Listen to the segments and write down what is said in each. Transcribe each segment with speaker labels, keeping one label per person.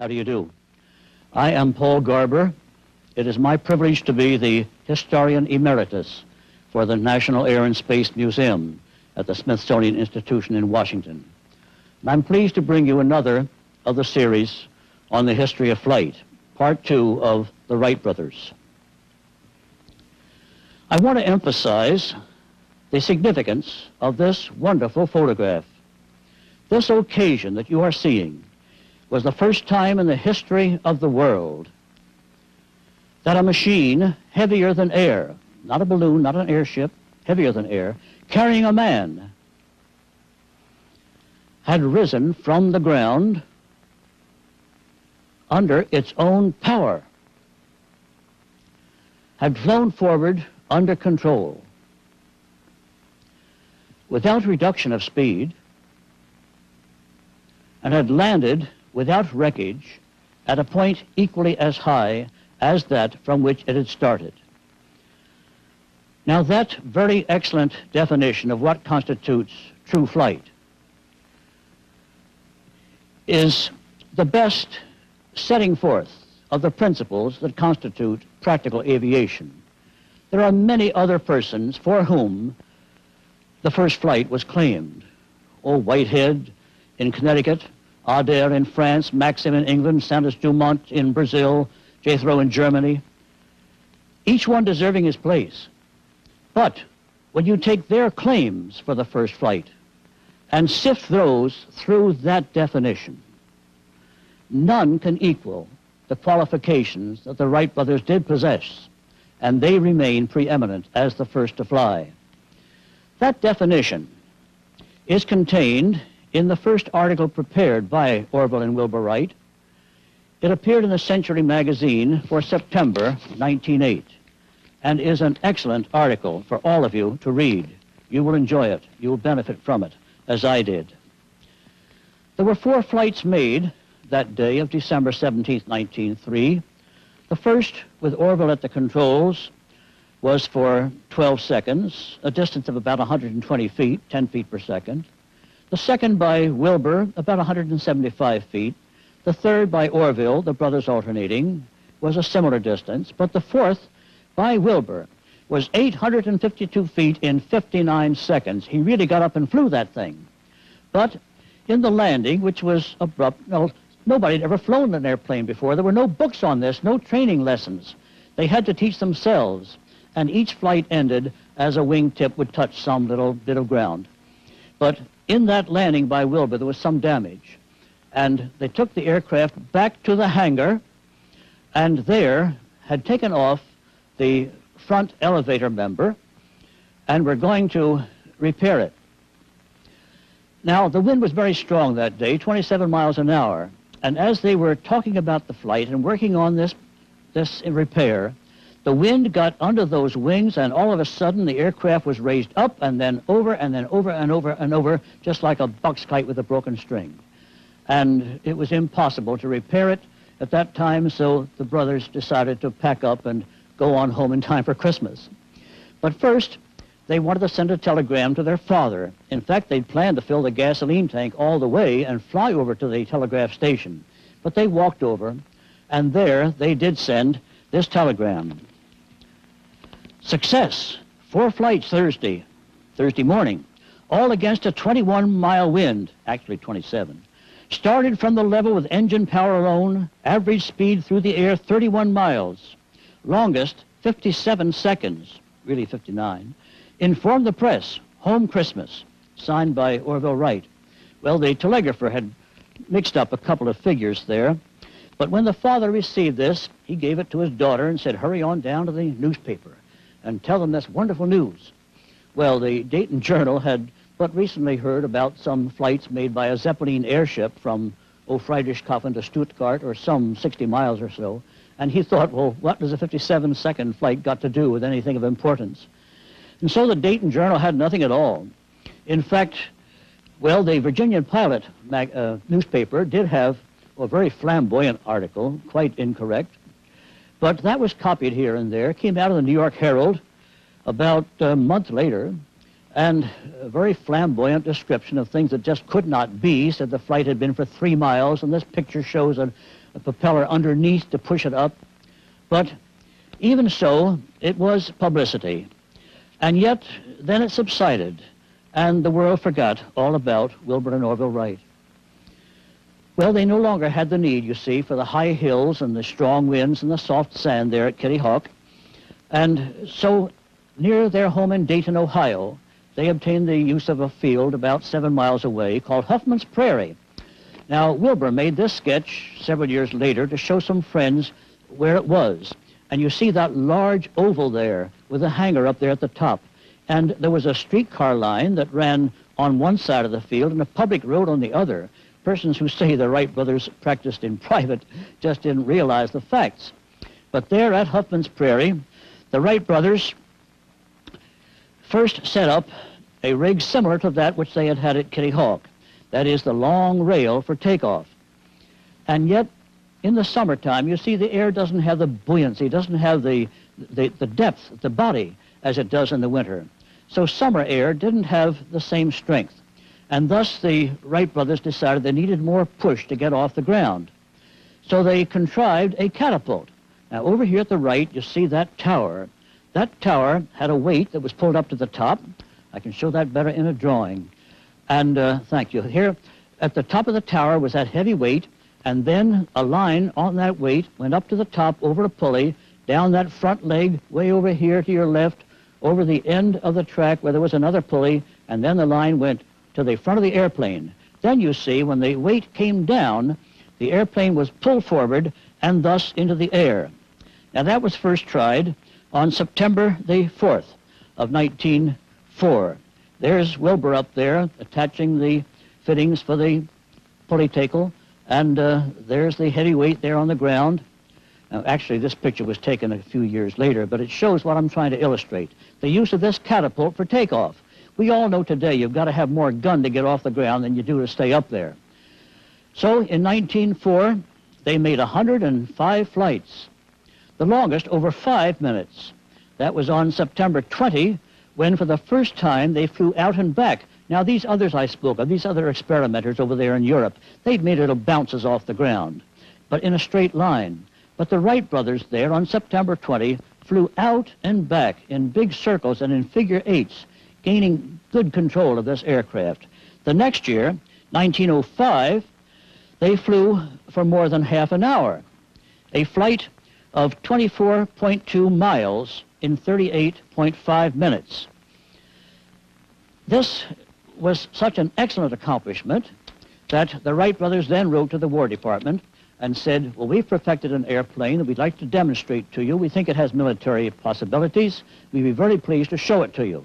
Speaker 1: How do you do? I am Paul Garber. It is my privilege to be the Historian Emeritus for the National Air and Space Museum at the Smithsonian Institution in Washington. And I'm pleased to bring you another of the series on the history of flight, part 2 of the Wright Brothers. I want to emphasize the significance of this wonderful photograph. This occasion that you are seeing was the first time in the history of the world that a machine heavier than air, not a balloon, not an airship, heavier than air, carrying a man, had risen from the ground under its own power, had flown forward under control, without reduction of speed, and had landed without wreckage at a point equally as high as that from which it had started. Now, that very excellent definition of what constitutes true flight is the best setting forth of the principles that constitute practical aviation. There are many other persons for whom the first flight was claimed. Oh, Whitehead in Connecticut, Adair in France, Maxim in England, Santos Dumont in Brazil, Jethro in Germany, each one deserving his place. But when you take their claims for the first flight and sift those through that definition, none can equal the qualifications that the Wright brothers did possess, and they remain preeminent as the first to fly. That definition is contained in the first article prepared by Orville and Wilbur Wright. It appeared in the Century magazine for September 1908 and is an excellent article for all of you to read. You will enjoy it. You will benefit from it, as I did. There were 4 flights made that day of December 17, 1903. The first, with Orville at the controls, was for 12 seconds, a distance of about 120 feet, 10 feet per second. The second by Wilbur, about 175 feet. The third by Orville, the brothers alternating, was a similar distance. But the fourth by Wilbur was 852 feet in 59 seconds. He really got up and flew that thing. But in the landing, which was abrupt, nobody had ever flown an airplane before. There were no books on this, no training lessons. They had to teach themselves. And each flight ended as a wingtip would touch some little bit of ground. But in that landing by Wilbur, there was some damage. And they took the aircraft back to the hangar, and there had taken off the front elevator member, and were going to repair it. Now, the wind was very strong that day, 27 miles an hour. And as they were talking about the flight and working on this repair, the wind got under those wings, and all of a sudden the aircraft was raised up and then over and then over and over and over, just like a box kite with a broken string. And it was impossible to repair it at that time, so the brothers decided to pack up and go on home in time for Christmas. But first, they wanted to send a telegram to their father. In fact, they'd planned to fill the gasoline tank all the way and fly over to the telegraph station. But they walked over, and there they did send this telegram. Success. 4 flights Thursday morning, all against a 21-mile wind, actually 27. Started from the level with engine power alone, average speed through the air 31 miles. Longest 57 seconds, really 59. Informed the press, home Christmas, signed by Orville Wright. Well, the telegrapher had mixed up a couple of figures there, but when the father received this, he gave it to his daughter and said, hurry on down to the newspaper and tell them this wonderful news. Well, the Dayton Journal had but recently heard about some flights made by a Zeppelin airship from Friedrichshafen to Stuttgart, or some 60 miles or so, and he thought, well, what does a 57-second flight got to do with anything of importance? And so the Dayton Journal had nothing at all. In fact, well, the Virginian Pilot newspaper did have a very flamboyant article, quite incorrect, but that was copied here and there, came out of the New York Herald about a month later, and a very flamboyant description of things that just could not be. Said the flight had been for 3 miles, and this picture shows a propeller underneath to push it up. But even so, it was publicity. And yet, then it subsided, and the world forgot all about Wilbur and Orville Wright. Well, they no longer had the need, you see, for the high hills and the strong winds and the soft sand there at Kitty Hawk. And so, near their home in Dayton, Ohio, they obtained the use of a field about 7 miles away called Huffman's Prairie. Now, Wilbur made this sketch several years later to show some friends where it was. And you see that large oval there with a hangar up there at the top. And there was a streetcar line that ran on one side of the field and a public road on the other. Persons who say the Wright brothers practiced in private just didn't realize the facts. But there at Huffman's Prairie, the Wright brothers first set up a rig similar to that which they had had at Kitty Hawk. That is the long rail for takeoff. And yet, in the summertime, you see the air doesn't have the buoyancy, doesn't have the depth, the body, as it does in the winter. So summer air didn't have the same strength. And thus the Wright brothers decided they needed more push to get off the ground. So they contrived a catapult. Now over here at the right, you see that tower. That tower had a weight that was pulled up to the top. I can show that better in a drawing. And thank you. Here at the top of the tower was that heavy weight, and then a line on that weight went up to the top over a pulley, down that front leg, way over here to your left, over the end of the track where there was another pulley, and then the line went to the front of the airplane. Then you see when the weight came down, the airplane was pulled forward and thus into the air. Now that was first tried on September the 4th of 1904. There's Wilbur up there attaching the fittings for the pulley tackle, and there's the heavy weight there on the ground. Now, actually, this picture was taken a few years later, but it shows what I'm trying to illustrate. The use of this catapult for takeoff. We all know today you've got to have more gun to get off the ground than you do to stay up there. So in 1904, they made 105 flights, the longest over 5 minutes. That was on September 20, when for the first time they flew out and back. Now these others I spoke of, these other experimenters over there in Europe, they'd made little bounces off the ground, but in a straight line. But the Wright brothers there on September 20 flew out and back in big circles and in figure eights, gaining good control of this aircraft. The next year, 1905, they flew for more than half an hour, a flight of 24.2 miles in 38.5 minutes. This was such an excellent accomplishment that the Wright brothers then wrote to the War Department and said, well, we've perfected an airplane that we'd like to demonstrate to you. We think it has military possibilities. We'd be very pleased to show it to you.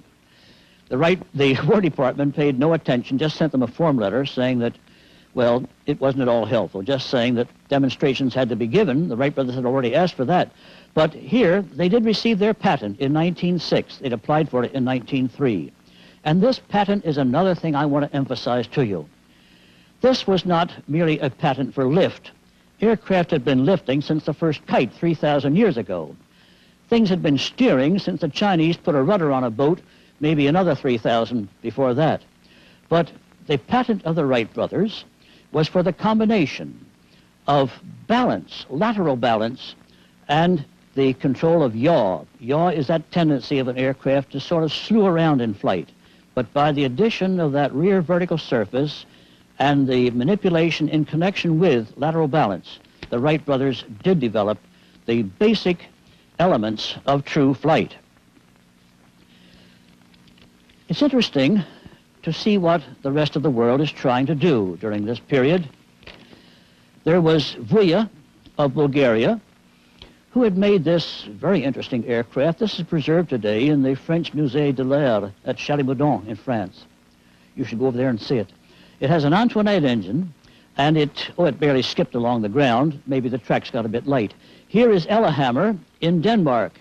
Speaker 1: The War Department paid no attention, just sent them a form letter saying that, well, it wasn't at all helpful, just saying that demonstrations had to be given. The Wright brothers had already asked for that. But here, they did receive their patent in 1906. They'd applied for it in 1903. And this patent is another thing I want to emphasize to you. This was not merely a patent for lift. Aircraft had been lifting since the first kite 3,000 years ago. Things had been steering since the Chinese put a rudder on a boat, maybe another 3,000 before that. But the patent of the Wright brothers was for the combination of balance, lateral balance, and the control of yaw. Yaw is that tendency of an aircraft to sort of slew around in flight. But by the addition of that rear vertical surface and the manipulation in connection with lateral balance, the Wright brothers did develop the basic elements of true flight. It's interesting to see what the rest of the world is trying to do during this period. There was Vuya of Bulgaria, who had made this very interesting aircraft. This is preserved today in the French Musée de l'Air at Chalimoudan in France. You should go over there and see it. It has an Antoinette engine, and it barely skipped along the ground. Maybe the tracks got a bit light. Here is Ellehammer in Denmark.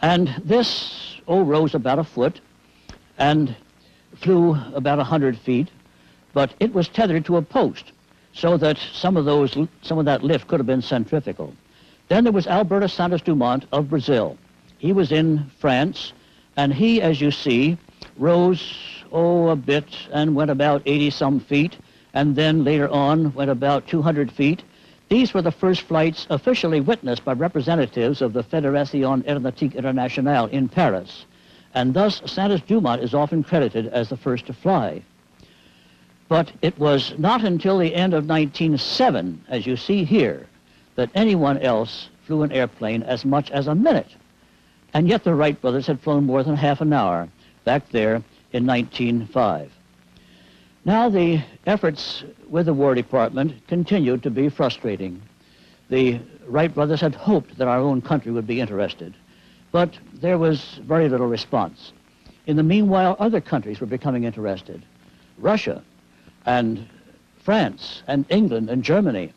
Speaker 1: And this, rose about a foot and flew about 100 feet, but it was tethered to a post so that some of that lift could have been centrifugal. Then there was Alberto Santos Dumont of Brazil. He was in France, and he, as you see, rose, a bit and went about 80-some feet, and then later on went about 200 feet. These were the first flights officially witnessed by representatives of the Fédération Aéronautique Internationale in Paris, and thus Santos-Dumont is often credited as the first to fly. But it was not until the end of 1907, as you see here, that anyone else flew an airplane as much as a minute. And yet the Wright brothers had flown more than half an hour back there in 1905. Now the efforts with the War Department continued to be frustrating. The Wright brothers had hoped that our own country would be interested, but there was very little response. In the meanwhile, other countries were becoming interested. Russia and France and England and Germany.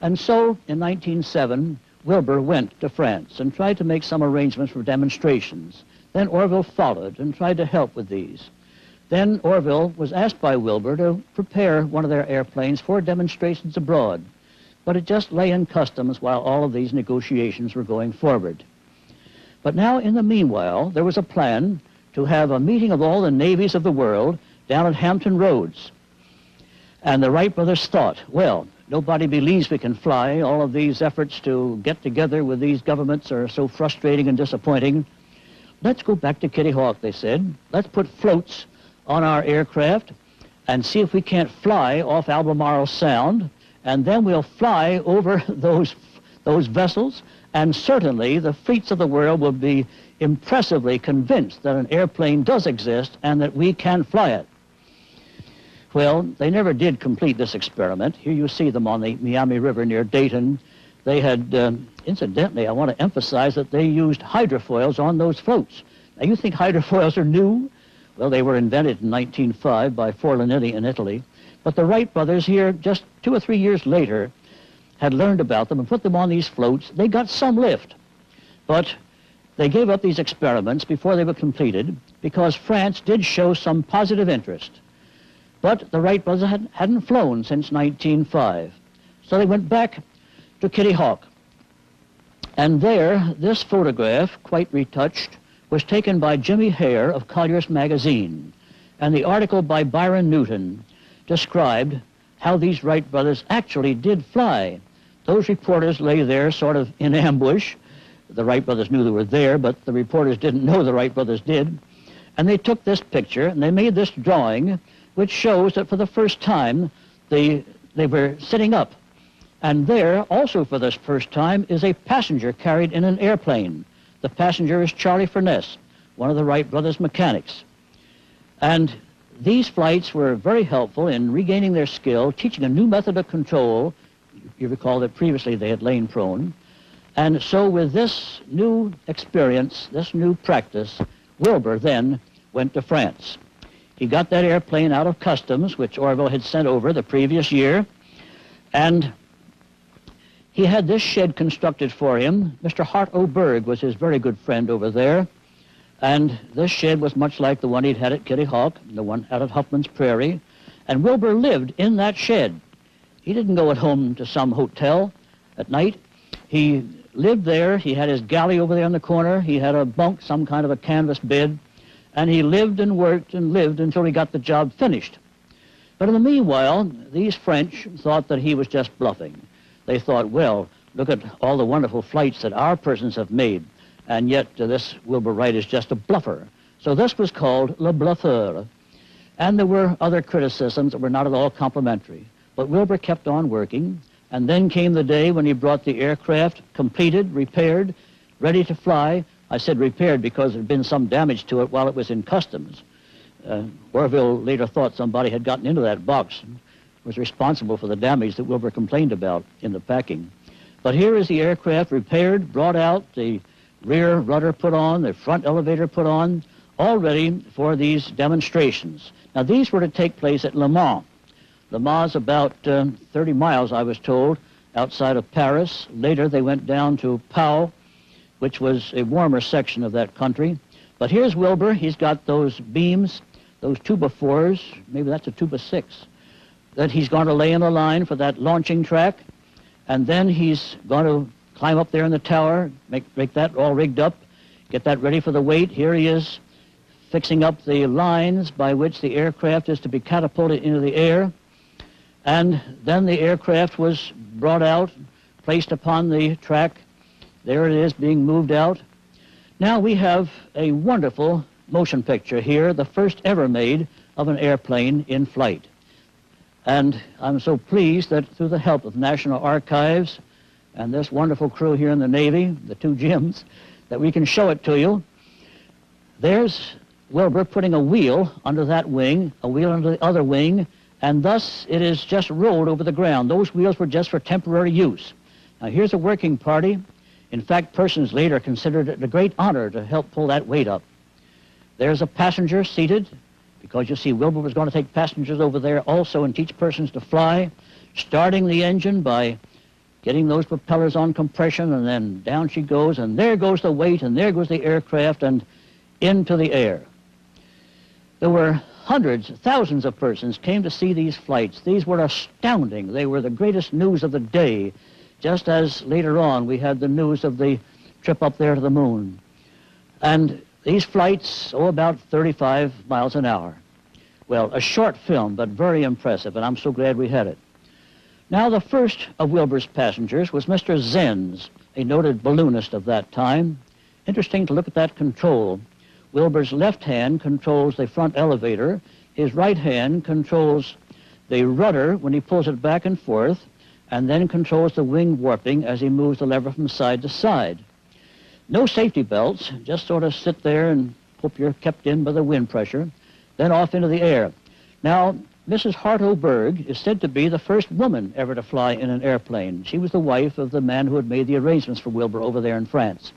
Speaker 1: And so in 1907, Wilbur went to France and tried to make some arrangements for demonstrations. Then Orville followed and tried to help with these. Then Orville was asked by Wilbur to prepare one of their airplanes for demonstrations abroad, but it just lay in customs while all of these negotiations were going forward. But now, in the meanwhile, there was a plan to have a meeting of all the navies of the world down at Hampton Roads. And the Wright brothers thought, well, nobody believes we can fly. All of these efforts to get together with these governments are so frustrating and disappointing. Let's go back to Kitty Hawk, they said. Let's put floats on our aircraft and see if we can't fly off Albemarle Sound, and then we'll fly over those vessels, and certainly the fleets of the world will be impressively convinced that an airplane does exist and that we can fly it. Well, they never did complete this experiment. Here you see them on the Miami River near Dayton. They had, incidentally, I want to emphasize that they used hydrofoils on those floats. Now, you think hydrofoils are new? Well, they were invented in 1905 by Forlanini in Italy. But the Wright brothers here, just 2 or 3 years later, had learned about them and put them on these floats. They got some lift. But they gave up these experiments before they were completed because France did show some positive interest. But the Wright brothers hadn't flown since 1905. So they went back to Kitty Hawk. And there, this photograph, quite retouched, was taken by Jimmy Hare of Collier's Magazine. And the article by Byron Newton described how these Wright brothers actually did fly. Those reporters lay there sort of in ambush. The Wright brothers knew they were there, but the reporters didn't know the Wright brothers did. And they took this picture, and they made this drawing, which shows that for the first time they were sitting up. And there, also for the first time, is a passenger carried in an airplane. The passenger is Charlie Furness, one of the Wright brothers' mechanics. And these flights were very helpful in regaining their skill, teaching a new method of control. You recall that previously they had lain prone. And so with this new experience, this new practice, Wilbur then went to France. He got that airplane out of customs, which Orville had sent over the previous year, and he had this shed constructed for him. Mr. Hart O'Berg was his very good friend over there, and this shed was much like the one he'd had at Kitty Hawk, the one out at Huffman's Prairie, and Wilbur lived in that shed. He didn't go at home to some hotel at night. He lived there. He had his galley over there in the corner. He had a bunk, some kind of a canvas bed, and he lived and worked and lived until he got the job finished. But in the meanwhile, these French thought that he was just bluffing. They thought, well, look at all the wonderful flights that our persons have made, and yet this Wilbur Wright is just a bluffer. So this was called Le Bluffeur. And there were other criticisms that were not at all complimentary. But Wilbur kept on working, and then came the day when he brought the aircraft completed, repaired, ready to fly. I said repaired because there had been some damage to it while it was in customs. Orville later thought somebody had gotten into that box and was responsible for the damage that Wilbur complained about in the packing. But here is the aircraft repaired, brought out, the rear rudder put on, the front elevator put on, all ready for these demonstrations. Now, these were to take place at Le Mans. Le Mans is about 30 miles, I was told, outside of Paris. Later, they went down to Pau, which was a warmer section of that country. But here's Wilbur. He's got those beams, those 2x4s, maybe that's a 2x6, that he's going to lay in a line for that launching track. And then he's going to climb up there in the tower, make that all rigged up, get that ready for the weight. Here he is fixing up the lines by which the aircraft is to be catapulted into the air. And then the aircraft was brought out, placed upon the track. There it is being moved out. Now we have a wonderful motion picture here, the first ever made of an airplane in flight. And I'm so pleased that through the help of National Archives and this wonderful crew here in the Navy, the two Jims, that we can show it to you. There's Wilbur putting a wheel under that wing, a wheel under the other wing, and thus it is just rolled over the ground. Those wheels were just for temporary use. Now here's a working party. In fact, persons later considered it a great honor to help pull that weight up. There's a passenger seated, because you see Wilbur was going to take passengers over there also and teach persons to fly, starting the engine by getting those propellers on compression, and then down she goes, and there goes the weight, and there goes the aircraft, and into the air. There were hundreds, thousands of persons came to see these flights. These were astounding. They were the greatest news of the day, just as later on we had the news of the trip up there to the moon. And these flights, about 35 miles an hour. Well, a short film, but very impressive, and I'm so glad we had it. Now, the first of Wilbur's passengers was Mr. Zenz, a noted balloonist of that time. Interesting to look at that control. Wilbur's left hand controls the front elevator. His right hand controls the rudder when he pulls it back and forth, and then controls the wing warping as he moves the lever from side to side. No safety belts, just sort of sit there and hope you're kept in by the wind pressure, then off into the air. Now, Mrs. Hartoberg is said to be the first woman ever to fly in an airplane. She was the wife of the man who had made the arrangements for Wilbur over there in France.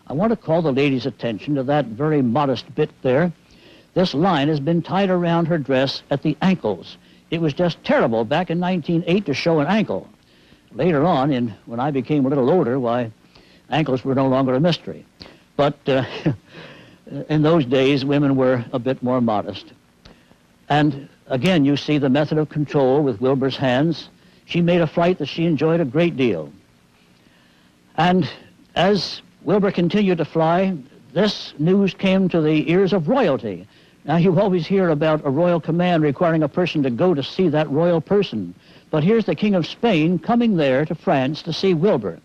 Speaker 1: I want to call the ladies' attention to that very modest bit there. This line has been tied around her dress at the ankles. It was just terrible back in 1908 to show an ankle. Later on, when I became a little older, why, ankles were no longer a mystery. But in those days, women were a bit more modest. And again, you see the method of control with Wilbur's hands. She made a flight that she enjoyed a great deal. And as Wilbur continued to fly, this news came to the ears of royalty. Now, you always hear about a royal command requiring a person to go to see that royal person. But here's the King of Spain coming there to France to see Wilbur.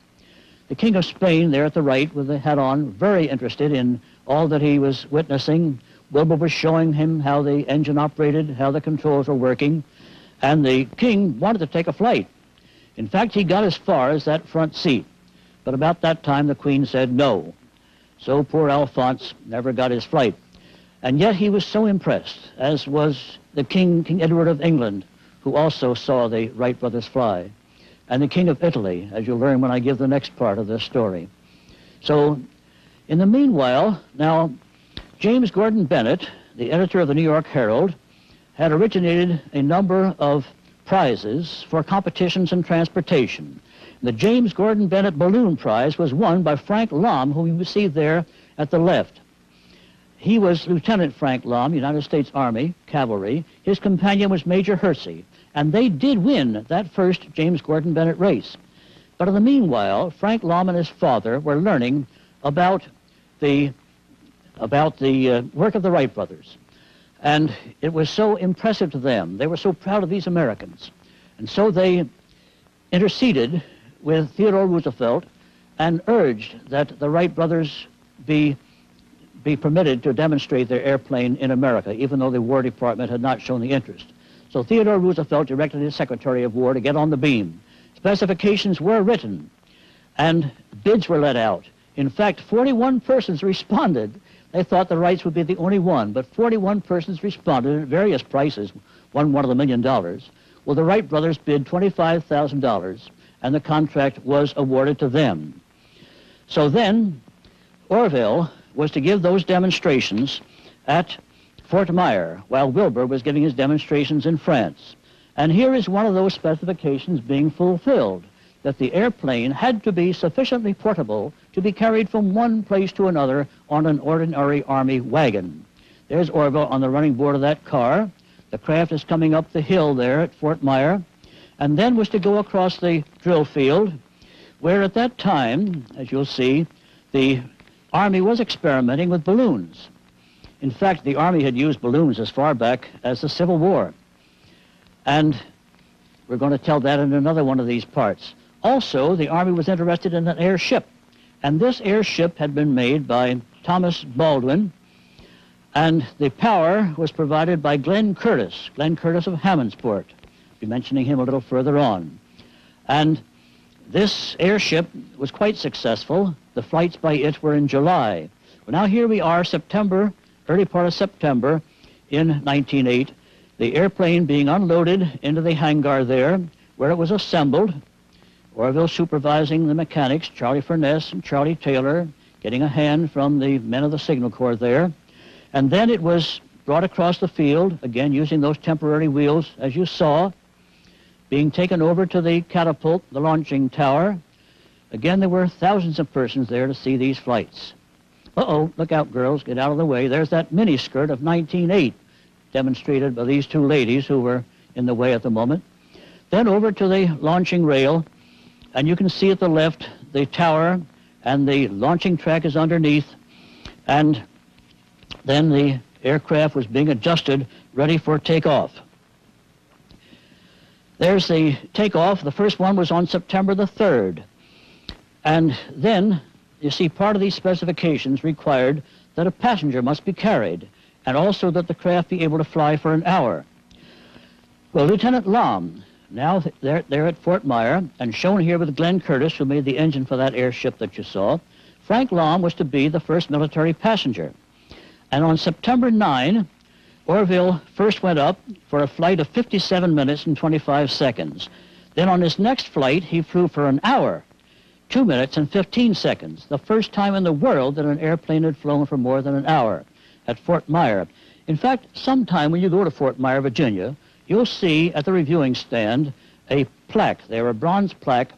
Speaker 1: The King of Spain there at the right with the hat on, very interested in all that he was witnessing. Wilbur was showing him how the engine operated, how the controls were working, and the king wanted to take a flight. In fact, he got as far as that front seat. But about that time, the Queen said no. So poor Alphonse never got his flight. And yet he was so impressed, as was the King Edward of England, who also saw the Wright brothers fly, and the King of Italy, as you'll learn when I give the next part of this story. So, in the meanwhile, now, James Gordon Bennett, the editor of the New York Herald, had originated a number of prizes for competitions in transportation. The James Gordon Bennett Balloon Prize was won by Frank Lom, whom you see there at the left. He was Lieutenant Frank Lom, United States Army, Cavalry. His companion was Major Hersey, and they did win that first James Gordon Bennett race. But in the meanwhile, Frank Lom and his father were learning about the work of the Wright brothers. And it was so impressive to them. They were so proud of these Americans. And so they interceded with Theodore Roosevelt and urged that the Wright brothers be permitted to demonstrate their airplane in America, even though the War Department had not shown the interest. So Theodore Roosevelt directed his Secretary of War to get on the beam. Specifications were written, and bids were let out. In fact, 41 persons responded. They thought the Wrights would be the only one, but 41 persons responded at various prices, one of $1 million. Well, the Wright brothers bid $25,000, and the contract was awarded to them. So then, Orville was to give those demonstrations at Fort Myer, while Wilbur was giving his demonstrations in France. And here is one of those specifications being fulfilled, that the airplane had to be sufficiently portable to be carried from one place to another on an ordinary Army wagon. There's Orville on the running board of that car. The craft is coming up the hill there at Fort Myer, and then was to go across the drill field, where at that time, as you'll see, the Army was experimenting with balloons. In fact, the Army had used balloons as far back as the Civil War. And We're going to tell that in another one of these parts. Also, the Army was interested in an airship, and this airship had been made by Thomas Baldwin, and the power was provided by Glenn Curtis of Hammondsport. I'll be mentioning him a little further on. And this airship was quite successful. The flights by it were in July. Well, now here we are, September, early part of September in 1908, the airplane being unloaded into the hangar there, where it was assembled. Orville supervising the mechanics, Charlie Furness and Charlie Taylor, getting a hand from the men of the Signal Corps there. And then it was brought across the field, again using those temporary wheels, as you saw, being taken over to the catapult, the launching tower. Again, there were thousands of persons there to see these flights. Uh-oh, look out, girls, get out of the way. There's that miniskirt of 1908, demonstrated by these two ladies who were in the way at the moment. Then over to the launching rail, and you can see at the left the tower, and the launching track is underneath, and then the aircraft was being adjusted, ready for takeoff. There's the takeoff. The first one was on September the 3rd. And then, you see, part of these specifications required that a passenger must be carried, and also that the craft be able to fly for an hour. Well, Lieutenant Lom, now they're at Fort Myer, and shown here with Glenn Curtis, who made the engine for that airship that you saw, Frank Lom was to be the first military passenger. And on September 9, Orville first went up for a flight of 57 minutes and 25 seconds. Then on his next flight, he flew for an hour, 2 minutes and 15 seconds, the first time in the world that an airplane had flown for more than an hour at Fort Myer. In fact, sometime when you go to Fort Myer, Virginia, you'll see at the reviewing stand a plaque there, a bronze plaque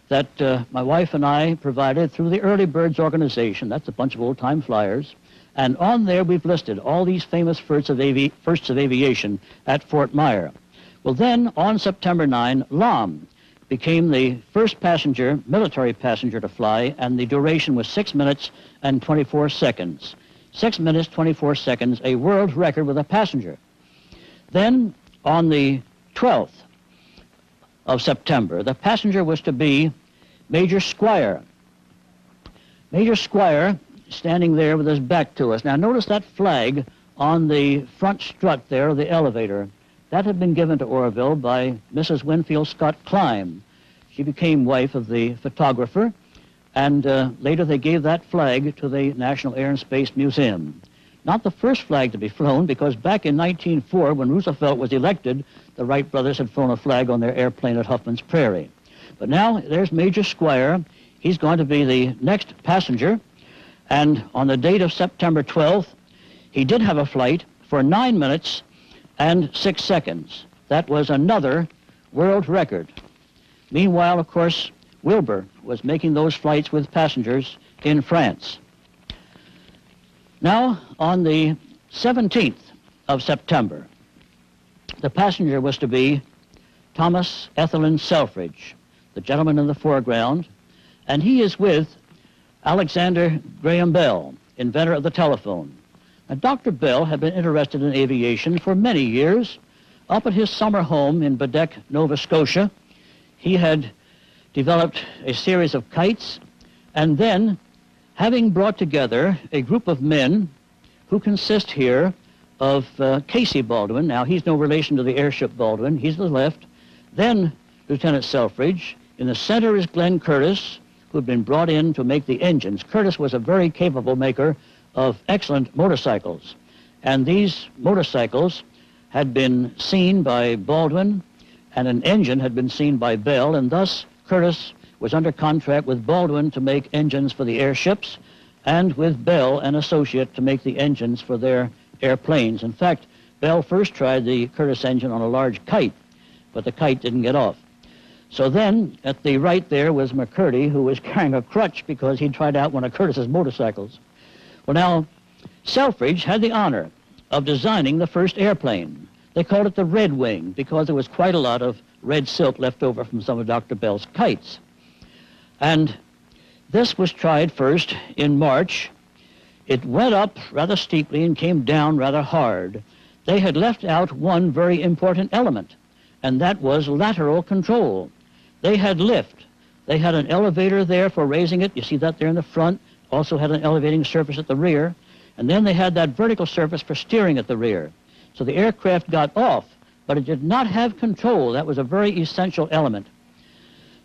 Speaker 1: that my wife and I provided through the Early Birds organization. That's a bunch of old-time flyers. And on there, we've listed all these famous firsts of aviation at Fort Myer. Well, then, on September 9, Lom became the first passenger, military passenger to fly, and the duration was 6 minutes and 24 seconds. 6 minutes, 24 seconds, a world record with a passenger. Then, on the 12th of September, the passenger was to be Major Squire. Major Squire, standing there with his back to us. Now notice that flag on the front strut there of the elevator. That had been given to Orville by Mrs. Winfield Scott Klein. She became wife of the photographer, and later they gave that flag to the National Air and Space Museum. Not the first flag to be flown, because back in 1904, when Roosevelt was elected, the Wright brothers had flown a flag on their airplane at Huffman's Prairie. But now there's Major Squire. He's going to be the next passenger. And on the date of September 12th, he did have a flight for 9 minutes and 6 seconds. That was another world record. Meanwhile, of course, Wilbur was making those flights with passengers in France. Now, on the 17th of September, the passenger was to be Thomas Ethelyn Selfridge, the gentleman in the foreground, and he is with Alexander Graham Bell, inventor of the telephone. Now, Dr. Bell had been interested in aviation for many years. Up at his summer home in Baddeck, Nova Scotia, he had developed a series of kites, and then, having brought together a group of men who consist here of Casey Baldwin. Now, he's no relation to the airship Baldwin. He's to the left. Then Lieutenant Selfridge. In the center is Glenn Curtis, who had been brought in to make the engines. Curtis was a very capable maker of excellent motorcycles. And these motorcycles had been seen by Baldwin, and an engine had been seen by Bell, and thus Curtis was under contract with Baldwin to make engines for the airships, and with Bell, an associate, to make the engines for their airplanes. In fact, Bell first tried the Curtis engine on a large kite, but the kite didn't get off. So then, at the right there was McCurdy, who was carrying a crutch because he tried out one of Curtis's motorcycles. Well, now, Selfridge had the honor of designing the first airplane. They called it the Red Wing because there was quite a lot of red silk left over from some of Dr. Bell's kites. And this was tried first in March. It went up rather steeply and came down rather hard. They had left out one very important element, and that was lateral control. They had lift. They had an elevator there for raising it. You see that there in the front. Also had an elevating surface at the rear. And then they had that vertical surface for steering at the rear. So the aircraft got off, but it did not have control. That was a very essential element.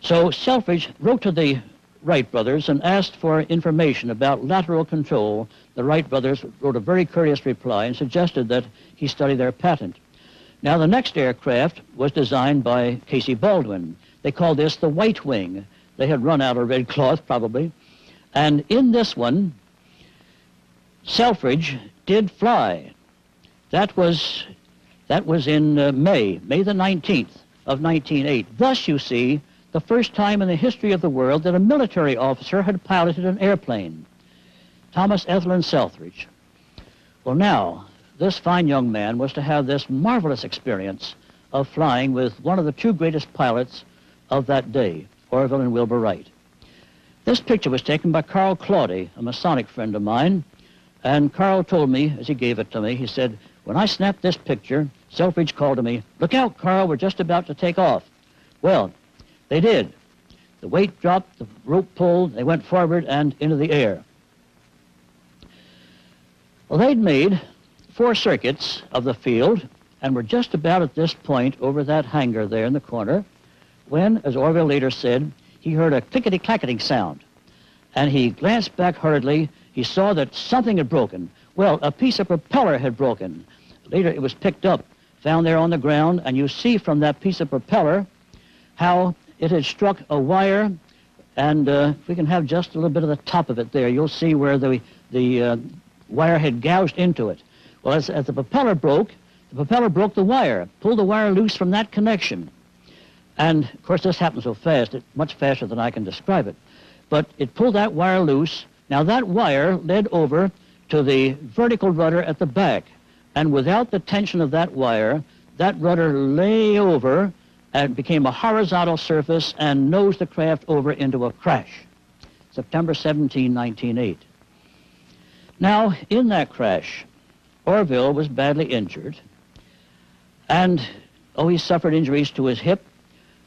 Speaker 1: So Selfridge wrote to the Wright brothers and asked for information about lateral control. The Wright brothers wrote a very courteous reply and suggested that he study their patent. Now, the next aircraft was designed by Casey Baldwin. They called this the White Wing. They had run out of red cloth, probably. And in this one, Selfridge did fly. That was in May the 19th of 1908. Thus, you see, the first time in the history of the world that a military officer had piloted an airplane. Thomas Ethelyn Selfridge. Well, now, this fine young man was to have this marvelous experience of flying with one of the two greatest pilots of that day, Orville and Wilbur Wright. This picture was taken by Carl Claudy, a Masonic friend of mine, and Carl told me, as he gave it to me, he said, when I snapped this picture, Selfridge called to me, "Look out, Carl, we're just about to take off." Well, they did. The weight dropped, the rope pulled, they went forward and into the air. Well, they'd made 4 circuits of the field and were just about at this point over that hangar there in the corner when, as Orville later said, he heard a clickety-clacketing sound. And he glanced back hurriedly. He saw that something had broken. Well, a piece of propeller had broken. Later it was picked up, found there on the ground, and you see from that piece of propeller how it had struck a wire, and if we can have just a little bit of the top of it there, you'll see where the wire had gouged into it. Well, as the propeller broke the wire, pulled the wire loose from that connection. And, of course, this happened so fast, much faster than I can describe it. But it pulled that wire loose. Now, that wire led over to the vertical rudder at the back. And without the tension of that wire, that rudder lay over and became a horizontal surface and nosed the craft over into a crash. September 17, 1908. Now, in that crash, Orville was badly injured. And, he suffered injuries to his hip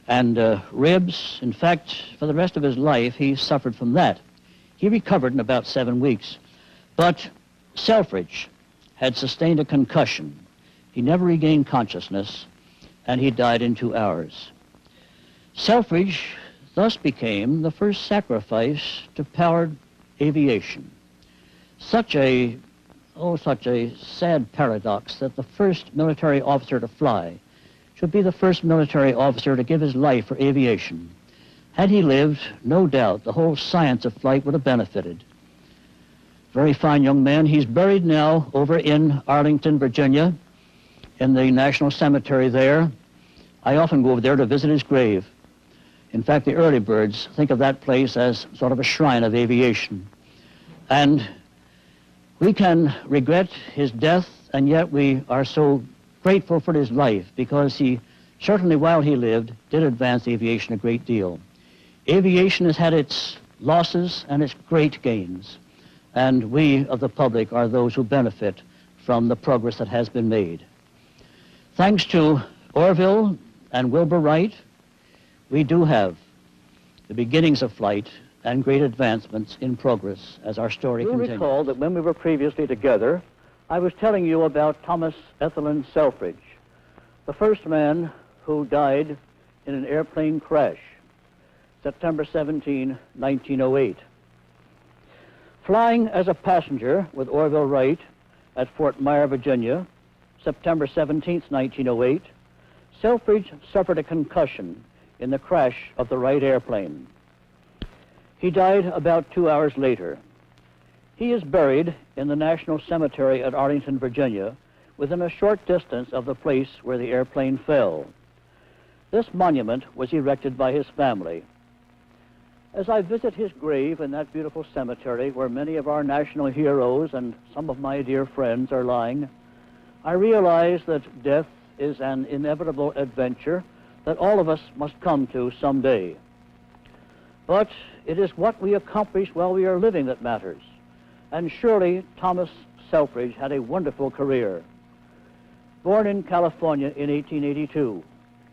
Speaker 1: and ribs. In fact, for the rest of his life, he suffered from that. He recovered in about 7 weeks. But Selfridge had sustained a concussion. He never regained consciousness, and he died in 2 hours. Selfridge thus became the first sacrifice to powered aviation. Such a sad paradox that the first military officer to fly should be the first military officer to give his life for aviation. Had he lived, no doubt the whole science of flight would have benefited. Very fine young man. He's buried now over in Arlington, Virginia, in the National Cemetery there. I often go over there to visit his grave. In fact, the early birds think of that place as sort of a shrine of aviation. And we can regret his death, and yet we are so grateful for his life, because he, certainly while he lived, did advance aviation a great deal. Aviation has had its losses and its great gains, and we of the public are those who benefit from the progress that has been made. Thanks to Orville and Wilbur Wright, we do have the beginnings of flight and great advancements in progress as our story continues. You'll recall that when we were previously together, I was telling you about Thomas Ethelyn Selfridge, the first man who died in an airplane crash, September 17, 1908. Flying as a passenger with Orville Wright at Fort Myer, Virginia, September 17, 1908, Selfridge suffered a concussion in the crash of the Wright airplane. He died about 2 hours later. He is buried in the National Cemetery at Arlington, Virginia, within a short distance of the place where the airplane fell. This monument was erected by his family. As I visit his grave in that beautiful cemetery where many of our national heroes and some of my dear friends are lying, I realize that death is an inevitable adventure that all of us must come to someday. But it is what we accomplish while we are living that matters. And surely Thomas Selfridge had a wonderful career. Born in California in 1882,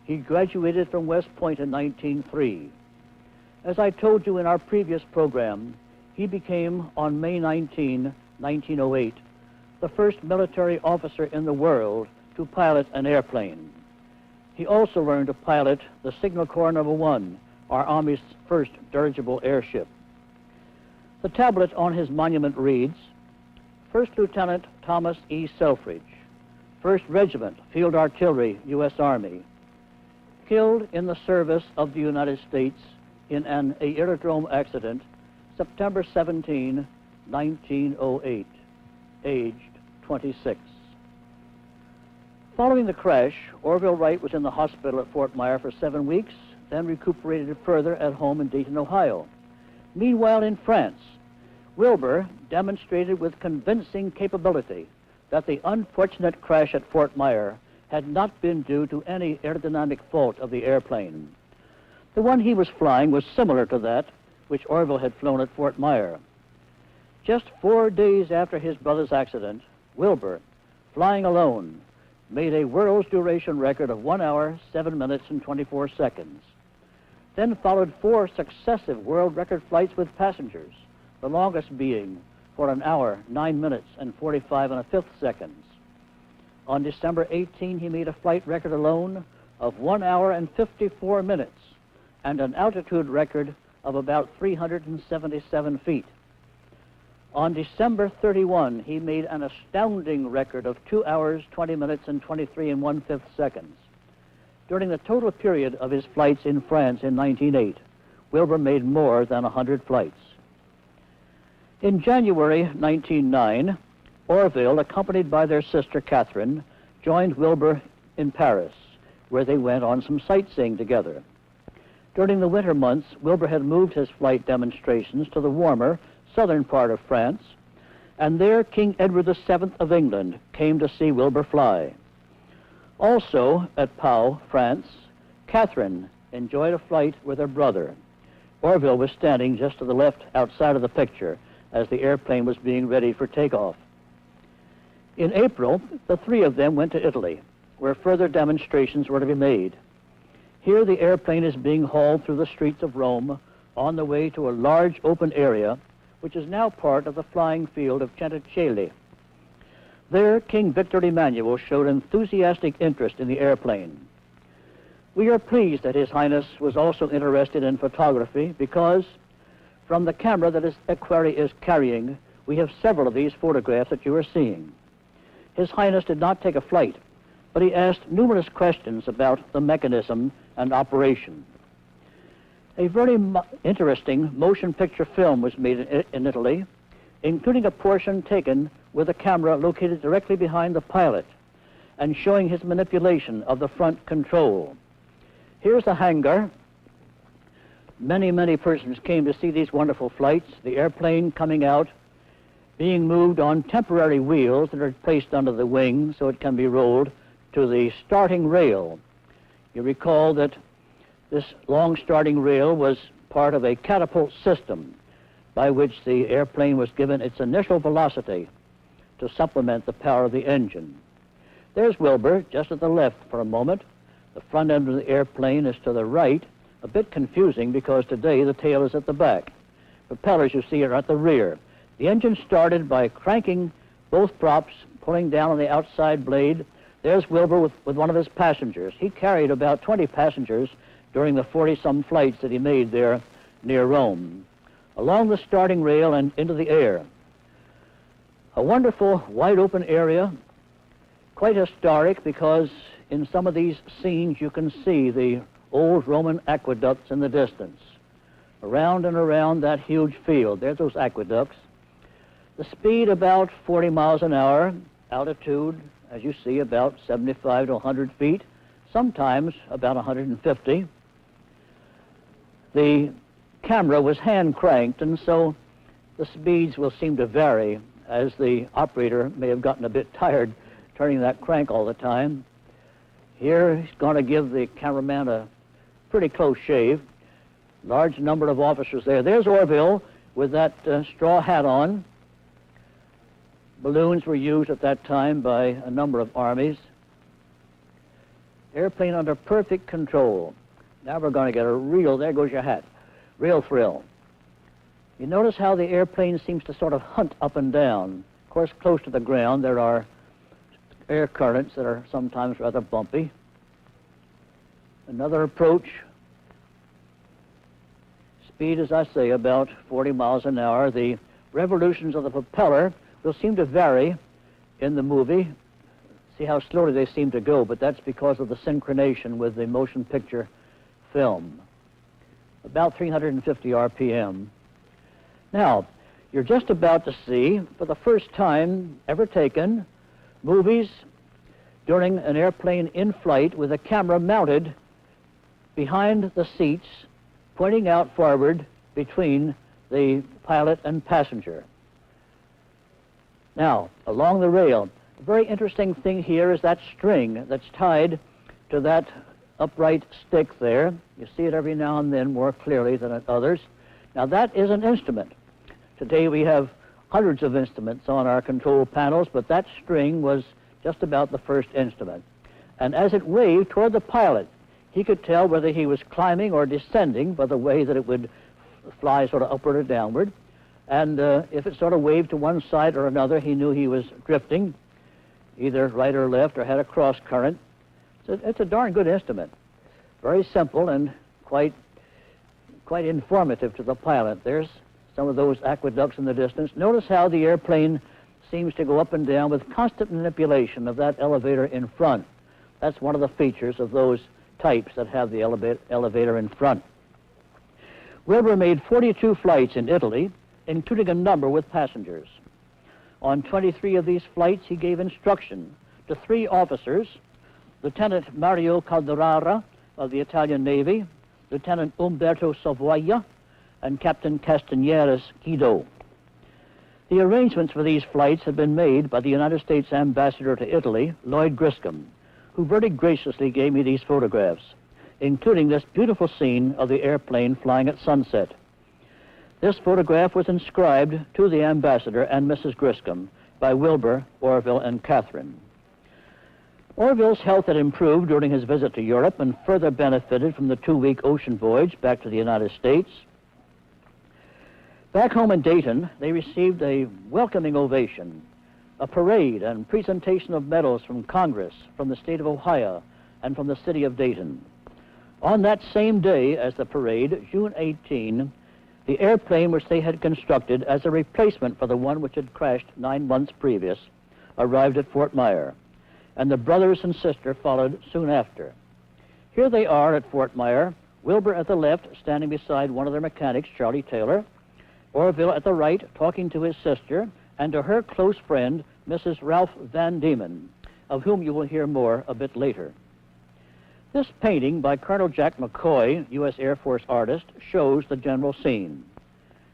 Speaker 1: He graduated from West Point in 1903. As I told you in our previous program, he became, on May 19, 1908, the first military officer in the world to pilot an airplane. He also learned to pilot the Signal Corps No. 1, our Army's first dirigible airship. The tablet on his monument reads, First Lieutenant Thomas E. Selfridge, 1st Regiment, Field Artillery, U.S. Army, killed in the service of the United States in an aerodrome accident, September 17, 1908, aged 26. Following the crash, Orville Wright was in the hospital at Fort Myer for 7 weeks, then recuperated further at home in Dayton, Ohio. Meanwhile, in France, Wilbur demonstrated with convincing capability that the unfortunate crash at Fort Myer had not been due to any aerodynamic fault of the airplane. The one he was flying was similar to that which Orville had flown at Fort Myer. Just 4 days after his brother's accident, Wilbur, flying alone, made a world's duration record of 1 hour, 7 minutes, and 24 seconds. Then followed 4 successive world record flights with passengers, the longest being for 1 hour, 9 minutes, and 45 1/5 seconds. On December 18, he made a flight record alone of 1 hour and 54 minutes and an altitude record of about 377 feet. On December 31, he made an astounding record of 2 hours, 20 minutes, and 23 1/5 seconds. During the total period of his flights in France in 1908, Wilbur made more than 100 flights. In January 1909, Orville, accompanied by their sister Catherine, joined Wilbur in Paris, where they went on some sightseeing together. During the winter months, Wilbur had moved his flight demonstrations to the warmer southern part of France, and there King Edward VII of England came to see Wilbur fly. Also at Pau, France, Catherine enjoyed a flight with her brother. Orville was standing just to the left outside of the picture as the airplane was being ready for takeoff. In April, the 3 of them went to Italy, where further demonstrations were to be made. Here the airplane is being hauled through the streets of Rome on the way to a large open area, which is now part of the flying field of Centocelle. There, King Victor Emmanuel showed enthusiastic interest in the airplane. We are pleased that His Highness was also interested in photography because, from the camera that his equerry is carrying, we have several of these photographs that you are seeing. His Highness did not take a flight, but he asked numerous questions about the mechanism and operation. A very interesting motion picture film was made in Italy, including a portion taken with a camera located directly behind the pilot and showing his manipulation of the front control. Here's the hangar. Many persons came to see these wonderful flights, the airplane coming out, being moved on temporary wheels that are placed under the wing so it can be rolled to the starting rail. You recall that this long starting rail was part of a catapult system by which the airplane was given its initial velocity to supplement the power of the engine. There's Wilbur, just at the left for a moment. The front end of the airplane is to the right, a bit confusing because today the tail is at the back. Propellers, you see, are at the rear. The engine started by cranking both props, pulling down on the outside blade. There's Wilbur with one of his passengers. He carried about 20 passengers during the 40-some flights that he made there near Rome, along the starting rail and into the air. A wonderful wide-open area, quite historic because in some of these scenes you can see the old Roman aqueducts in the distance. Around and around that huge field, there's those aqueducts. The speed about 40 miles an hour, altitude, as you see, about 75 to 100 feet, sometimes about 150. The camera was hand cranked, and so the speeds will seem to vary as the operator may have gotten a bit tired turning that crank all the time. Here he's going to give the cameraman a pretty close shave. Large number of officers there. There's Orville with that straw hat on. Balloons were used at that time by a number of armies. Airplane under perfect control. Now we're going to get a real, there goes your hat, real thrill. You notice how the airplane seems to sort of hunt up and down. Of course, close to the ground, there are air currents that are sometimes rather bumpy. Another approach. Speed, as I say, about 40 miles an hour. The revolutions of the propeller will seem to vary in the movie. See how slowly they seem to go, but that's because of the synchronization with the motion picture film. About 350 RPM. Now, you're just about to see, for the first time ever taken, movies during an airplane in flight with a camera mounted behind the seats, pointing out forward between the pilot and passenger. Now, along the rail, a very interesting thing here is that string that's tied to that upright stick there. You see it every now and then more clearly than at others. Now, that is an instrument. Today we have hundreds of instruments on our control panels, but that string was just about the first instrument. And as it waved toward the pilot, he could tell whether he was climbing or descending by the way that it would fly sort of upward or downward. And if it sort of waved to one side or another, he knew he was drifting, either right or left, or had a cross current. So it's a darn good instrument. Very simple and quite informative to the pilot. There's some of those aqueducts in the distance. Notice how the airplane seems to go up and down with constant manipulation of that elevator in front. That's one of the features of those types that have the elevator in front. Wilbur made 42 flights in Italy, including a number with passengers. On 23 of these flights, he gave instruction to 3 officers, Lieutenant Mario Calderara of the Italian Navy, Lieutenant Umberto Savoia, and Captain Castanieres Guido. The arrangements for these flights had been made by the United States Ambassador to Italy, Lloyd Griscom, who very graciously gave me these photographs, including this beautiful scene of the airplane flying at sunset. This photograph was inscribed to the ambassador and Mrs. Griscom by Wilbur, Orville, and Catherine. Orville's health had improved during his visit to Europe and further benefited from the 2-week ocean voyage back to the United States. Back home in Dayton, they received a welcoming ovation, a parade and presentation of medals from Congress, from the state of Ohio, and from the city of Dayton. On that same day as the parade, June 18, the airplane which they had constructed as a replacement for the one which had crashed 9 months previous arrived at Fort Myer, and the brothers and sister followed soon after. Here they are at Fort Myer, Wilbur at the left, standing beside one of their mechanics, Charlie Taylor, Orville at the right, talking to his sister, and to her close friend, Mrs. Ralph Van Diemen, of whom you will hear more a bit later. This painting by Colonel Jack McCoy, U.S. Air Force artist, shows the general scene.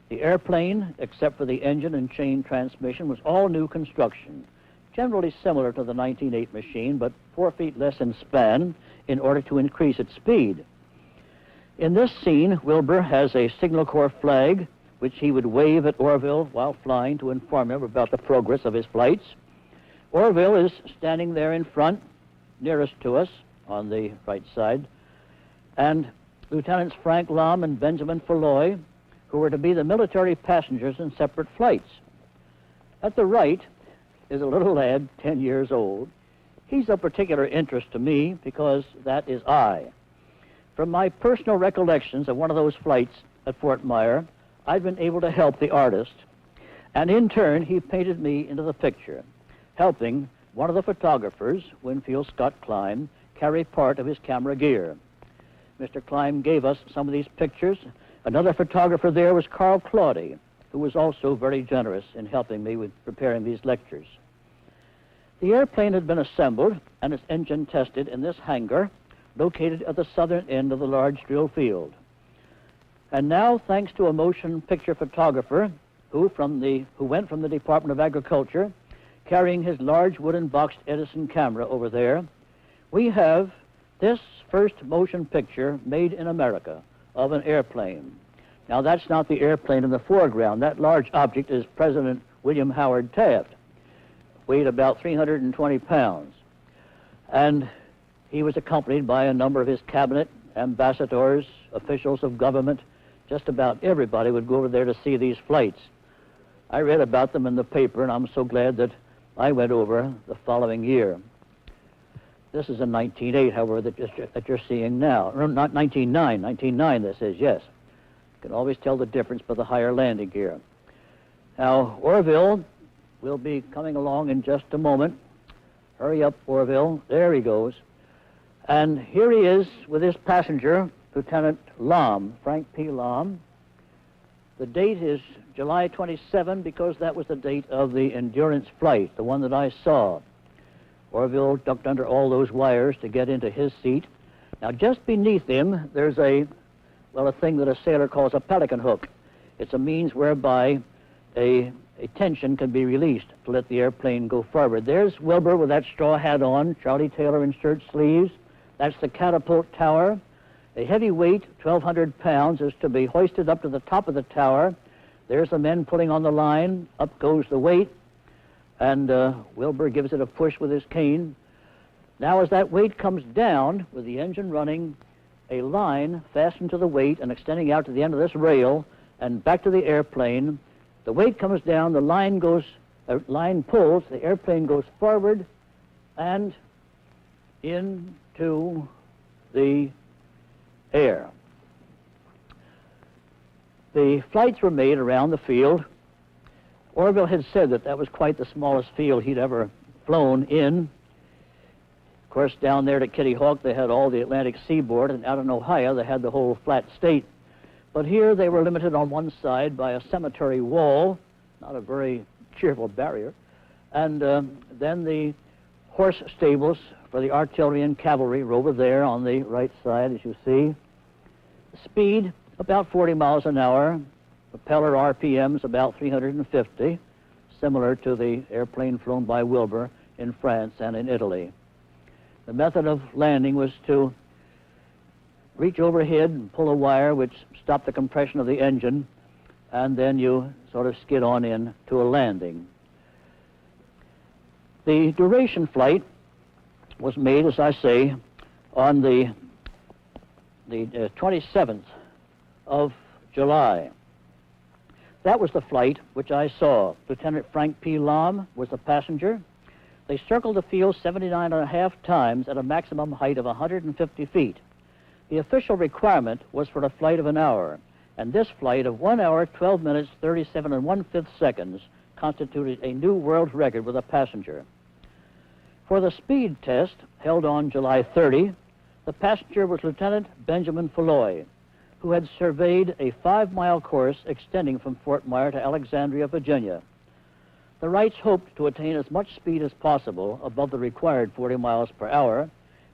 Speaker 1: The airplane, except for the engine and chain transmission, was all new construction, generally similar to the 1908 machine, but 4 feet less in span in order to increase its speed. In this scene, Wilbur has a Signal Corps flag, which he would wave at Orville while flying to inform him about the progress of his flights. Orville is standing there in front, nearest to us, on the right side, and Lieutenants Frank Lom and Benjamin Folloy, who were to be the military passengers in separate flights. At the right is a little lad, 10 years old. He's of particular interest to me because that is I. From my personal recollections of one of those flights at Fort Myer, I've been able to help the artist, and in turn, he painted me into the picture, helping one of the photographers, Winfield Scott Klein, carry part of his camera gear. Mr. Klein gave us some of these pictures. Another photographer there was Carl Claudy, who was also very generous in helping me with preparing these lectures. The airplane had been assembled and its engine tested in this hangar located at the southern end of the large drill field. And now, thanks to a motion picture photographer who went from the Department of Agriculture, carrying his large wooden boxed Edison camera over there, we have this first motion picture made in America of an airplane. Now, that's not the airplane in the foreground. That large object is President William Howard Taft, weighed about 320 pounds. And He was accompanied by a number of his cabinet, ambassadors, officials of government. Just about everybody would go over there to see these flights. I read about them in the paper, and I'm so glad that I went over the following year. This is in 1908, however, that you're seeing now. Or not 1909, 1909 this is, yes. You can always tell the difference by the higher landing gear. Now, Orville will be coming along in just a moment. Hurry up, Orville. There he goes. And here he is with his passenger, Lieutenant Lom, Frank P. Lom. The date is July 27 because that was the date of the Endurance flight, the one that I saw. Orville ducked under all those wires to get into his seat. Now, just beneath him, there's a thing that a sailor calls a pelican hook. It's a means whereby a tension can be released to let the airplane go forward. There's Wilbur with that straw hat on, Charlie Taylor in shirt sleeves. That's the catapult tower. A heavy weight, 1,200 pounds, is to be hoisted up to the top of the tower. There's the men pulling on the line. Up goes the weight. And Wilbur gives it a push with his cane. Now, as that weight comes down, with the engine running, a line fastened to the weight and extending out to the end of this rail and back to the airplane. The weight comes down, the line pulls, the airplane goes forward and into the air. The flights were made around the field. Orville had said that that was quite the smallest field he'd ever flown in. Of course, down there at Kitty Hawk, they had all the Atlantic seaboard, and out in Ohio, they had the whole flat state. But here, they were limited on one side by a cemetery wall, not a very cheerful barrier, and then the horse stables for the artillery and cavalry were over there on the right side, as you see. Speed, about 40 miles an hour. Propeller RPMs about 350, similar to the airplane flown by Wilbur in France and in Italy. The method of landing was to reach overhead and pull a wire which stopped the compression of the engine, and then you sort of skid on in to a landing. The duration flight was made, as I say, on the 27th of July. That was the flight which I saw. Lieutenant Frank P. Lom was the passenger. They circled the field 79.5 times at a maximum height of 150 feet. The official requirement was for a flight of an hour, and this flight of 1 hour, 12 minutes, 37 1/5 seconds constituted a new world record with a passenger. For the speed test, held on July 30, the passenger was Lieutenant Benjamin Falloy, who had surveyed a 5-mile course extending from Fort Myer to Alexandria, Virginia. The Wrights hoped to attain as much speed as possible above the required 40 miles per hour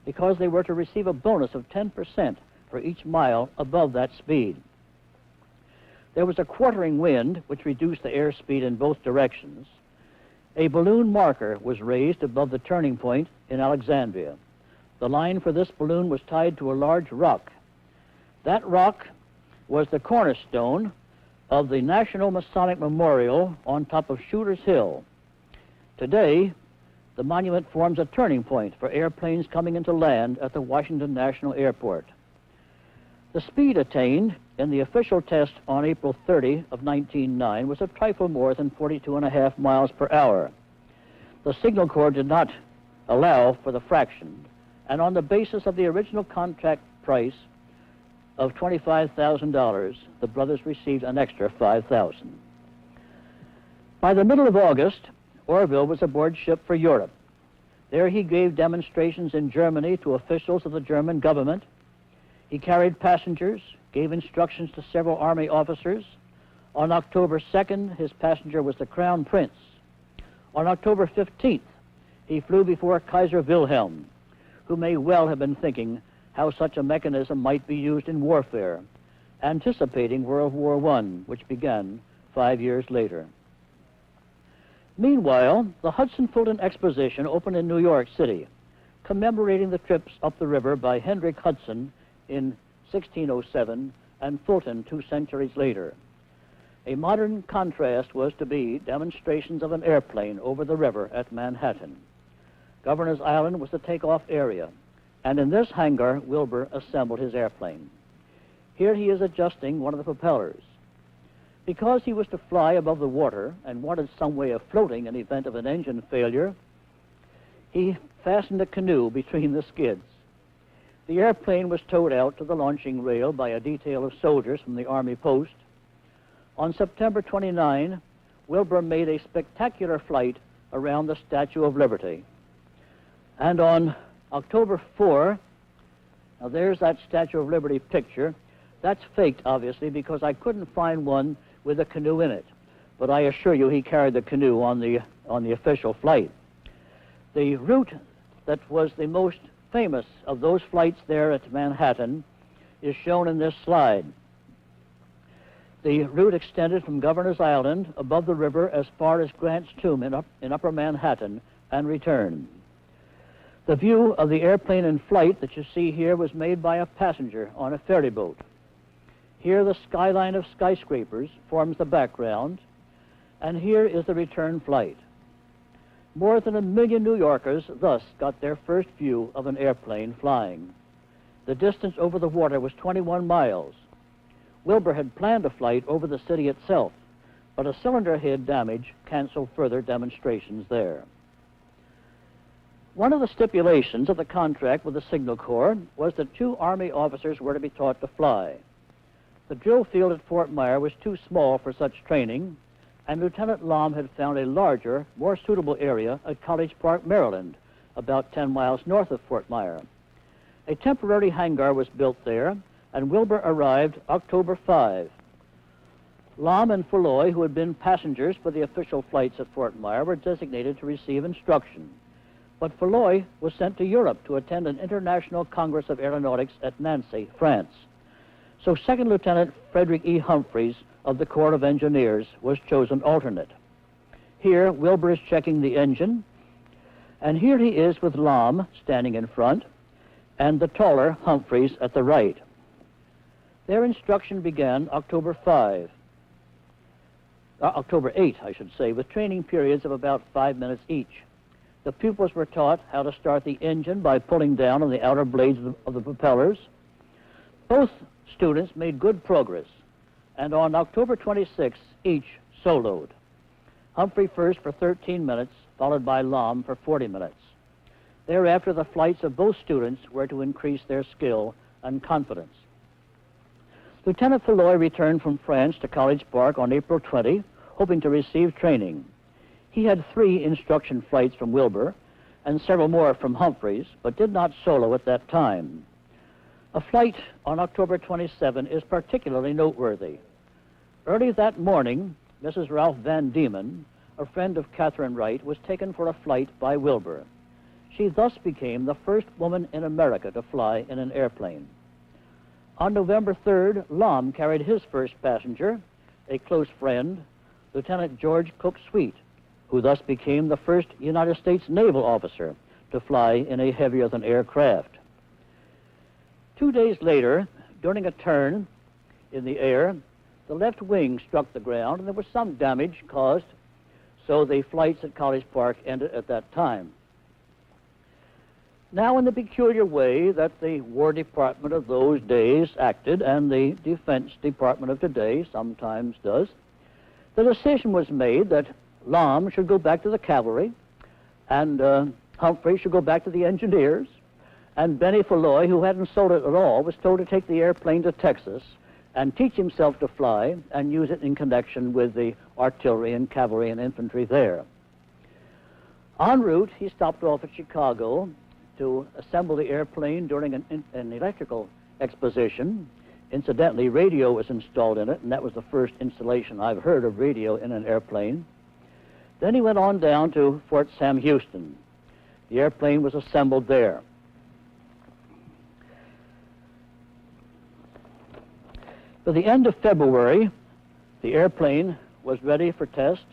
Speaker 1: because they were to receive a bonus of 10% for each mile above that speed. There was a quartering wind which reduced the airspeed in both directions. A balloon marker was raised above the turning point in Alexandria. The line for this balloon was tied to a large rock. That rock was the cornerstone of the National Masonic Memorial on top of Shooter's Hill. Today, the monument forms a turning point for airplanes coming into land at the Washington National Airport. The speed attained in the official test on April 30 of 1909 was a trifle more than 42.5 miles per hour. The Signal Corps did not allow for the fraction, and on the basis of the original contract price of $25,000, the brothers received an extra $5,000. By the middle of August, Orville was aboard ship for Europe. There he gave demonstrations in Germany to officials of the German government. He carried passengers, gave instructions to several army officers. On October 2nd, his passenger was the Crown Prince. On October 15th, he flew before Kaiser Wilhelm, who may well have been thinking how such a mechanism might be used in warfare, anticipating World War I, which began 5 years later. Meanwhile, the Hudson-Fulton Exposition opened in New York City, commemorating the trips up the river by Hendrik Hudson in 1607 and Fulton 2 centuries later. A modern contrast was to be demonstrations of an airplane over the river at Manhattan. Governor's Island was the takeoff area. and in this hangar, Wilbur assembled his airplane. Here he is adjusting one of the propellers. Because he was to fly above the water and wanted some way of floating in the event of an engine failure, he fastened a canoe between the skids. The airplane was towed out to the launching rail by a detail of soldiers from the Army post. On September 29, Wilbur made a spectacular flight around the Statue of Liberty. And on October 4, now there's that Statue of Liberty picture. That's faked, obviously, because I couldn't find one with a canoe in it. But I assure you he carried the canoe on the official flight. The route that was the most famous of those flights there at Manhattan is shown in this slide. The route extended from Governor's Island above the river as far as Grant's Tomb in Upper Manhattan and returned. The view of the airplane in flight that you see here was made by a passenger on a ferry boat. Here the skyline of skyscrapers forms the background, and here is the return flight. More than 1 million New Yorkers thus got their first view of an airplane flying. The distance over the water was 21 miles. Wilbur had planned a flight over the city itself, but a cylinder head damage canceled further demonstrations there. One of the stipulations of the contract with the Signal Corps was that 2 Army officers were to be taught to fly. The drill field at Fort Myer was too small for such training, and Lieutenant Lomb had found a larger, more suitable area at College Park, Maryland, about 10 miles north of Fort Myer. A temporary hangar was built there, and Wilbur arrived October 5. Lomb and Falloy, who had been passengers for the official flights at Fort Myer, were designated to receive instruction. But Falloy was sent to Europe to attend an international Congress of Aeronautics at Nancy, France. So Second Lieutenant Frederick E. Humphreys of the Corps of Engineers was chosen alternate. Here, Wilbur is checking the engine, and here he is with Lomb standing in front, and the taller Humphreys at the right. Their instruction began October 8, I should say, with training periods of about 5 minutes each. The pupils were taught how to start the engine by pulling down on the outer blades of the propellers. Both students made good progress, and on October 26, each soloed. Humphrey first for 13 minutes, followed by Lomb for 40 minutes. Thereafter, the flights of both students were to increase their skill and confidence. Lieutenant Falloy returned from France to College Park on April 20, hoping to receive training. He had 3 instruction flights from Wilbur and several more from Humphreys, but did not solo at that time. A flight on October 27 is particularly noteworthy. Early that morning, Mrs. Ralph Van Diemen, a friend of Catherine Wright, was taken for a flight by Wilbur. She thus became the first woman in America to fly in an airplane. On November 3rd, Lomb carried his first passenger, a close friend, Lieutenant George Cook Sweet, who thus became the first United States naval officer to fly in a heavier-than-air craft. 2 days later, during a turn in the air, the left wing struck the ground, and there was some damage caused, so the flights at College Park ended at that time. Now, in the peculiar way that the War Department of those days acted, and the Defense Department of today sometimes does, the decision was made that Lomb should go back to the cavalry, and Humphrey should go back to the engineers, and Benny Falloy, who hadn't sold it at all, was told to take the airplane to Texas and teach himself to fly and use it in connection with the artillery and cavalry and infantry there. En route, he stopped off at Chicago to assemble the airplane during an electrical exposition. Incidentally, radio was installed in it, and that was the first installation I've heard of radio in an airplane. Then he went on down to Fort Sam Houston. The airplane was assembled there. By the end of February, the airplane was ready for test,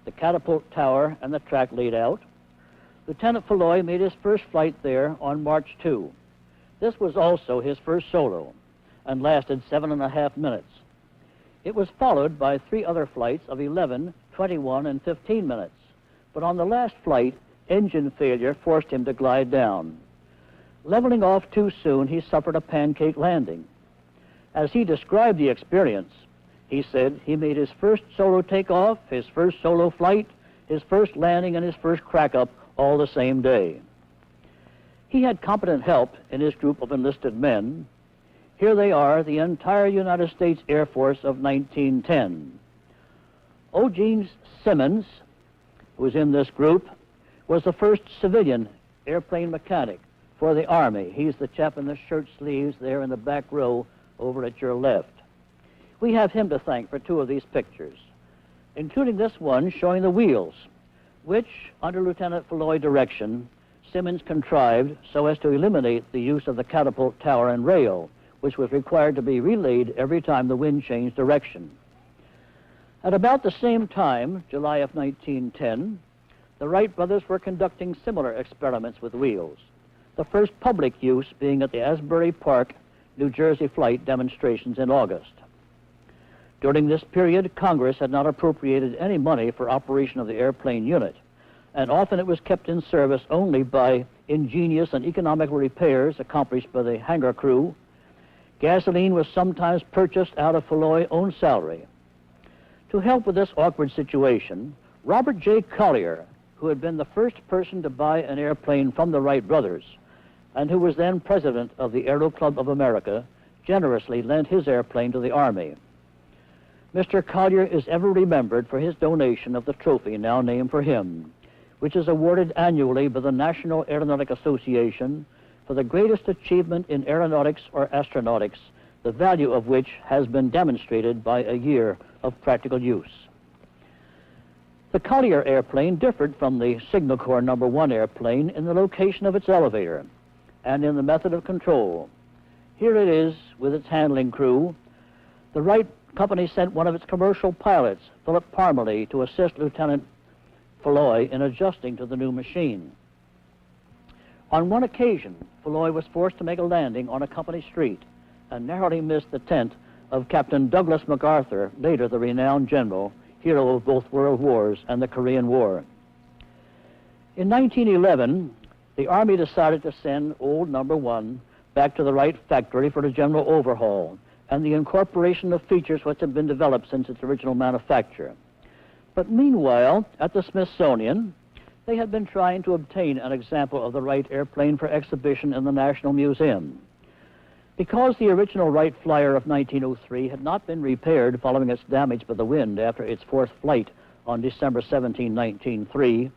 Speaker 1: the catapult tower and the track laid out. Lieutenant Falloy made his first flight there on March 2. This was also his first solo and lasted 7.5 minutes. It was followed by 3 other flights of 11, 21, and 15 minutes. But on the last flight, engine failure forced him to glide down. Leveling off too soon, he suffered a pancake landing. As he described the experience, he said he made his first solo takeoff, his first solo flight, his first landing, and his first crack-up all the same day. He had competent help in his group of enlisted men. Here they are, the entire United States Air Force of 1910. Eugene Simmons, who was in this group, was the first civilian airplane mechanic for the Army. He's the chap in the shirt sleeves there in the back row over at your left. We have him to thank for two of these pictures, including this one showing the wheels, which, under Lieutenant Floyd's direction, Simmons contrived so as to eliminate the use of the catapult tower and rail, which was required to be relayed every time the wind changed direction. At about the same time, July of 1910, the Wright brothers were conducting similar experiments with wheels, the first public use being at the Asbury Park, New Jersey flight demonstrations in August. During this period, Congress had not appropriated any money for operation of the airplane unit, and often it was kept in service only by ingenious and economical repairs accomplished by the hangar crew. Gasoline was sometimes purchased out of Floyd's own salary. To help with this awkward situation, Robert J. Collier, who had been the first person to buy an airplane from the Wright brothers, and who was then president of the Aero Club of America, generously lent his airplane to the Army. Mr. Collier is ever remembered for his donation of the trophy now named for him, which is awarded annually by the National Aeronautic Association for the greatest achievement in aeronautics or astronautics, the value of which has been demonstrated by a year of practical use. The Collier airplane differed from the Signal Corps No. 1 airplane in the location of its elevator and in the method of control. Here it is with its handling crew. The Wright Company sent one of its commercial pilots, Philip Parmalee, to assist Lieutenant Floyd in adjusting to the new machine. On one occasion, Floyd was forced to make a landing on a company street and narrowly missed the tent of Captain Douglas MacArthur, later the renowned general, hero of both World Wars and the Korean War. In 1911, the Army decided to send old No. 1 back to the Wright factory for a general overhaul and the incorporation of features which had been developed since its original manufacture. But meanwhile, at the Smithsonian, they had been trying to obtain an example of the Wright airplane for exhibition in the National Museum. Because the original Wright Flyer of 1903 had not been repaired following its damage by the wind after its fourth flight on December 17, 1903,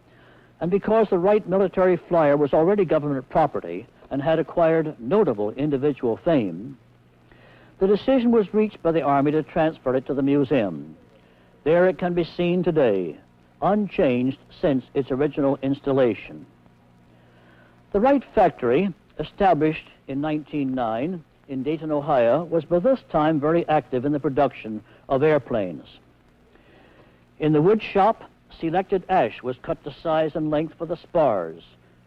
Speaker 1: and because the Wright military flyer was already government property and had acquired notable individual fame, the decision was reached by the Army to transfer it to the museum. There it can be seen today, unchanged since its original installation. The Wright factory, established in 1909 in Dayton, Ohio, was by this time very active in the production of airplanes. In the wood shop, selected ash was cut to size and length for the spars,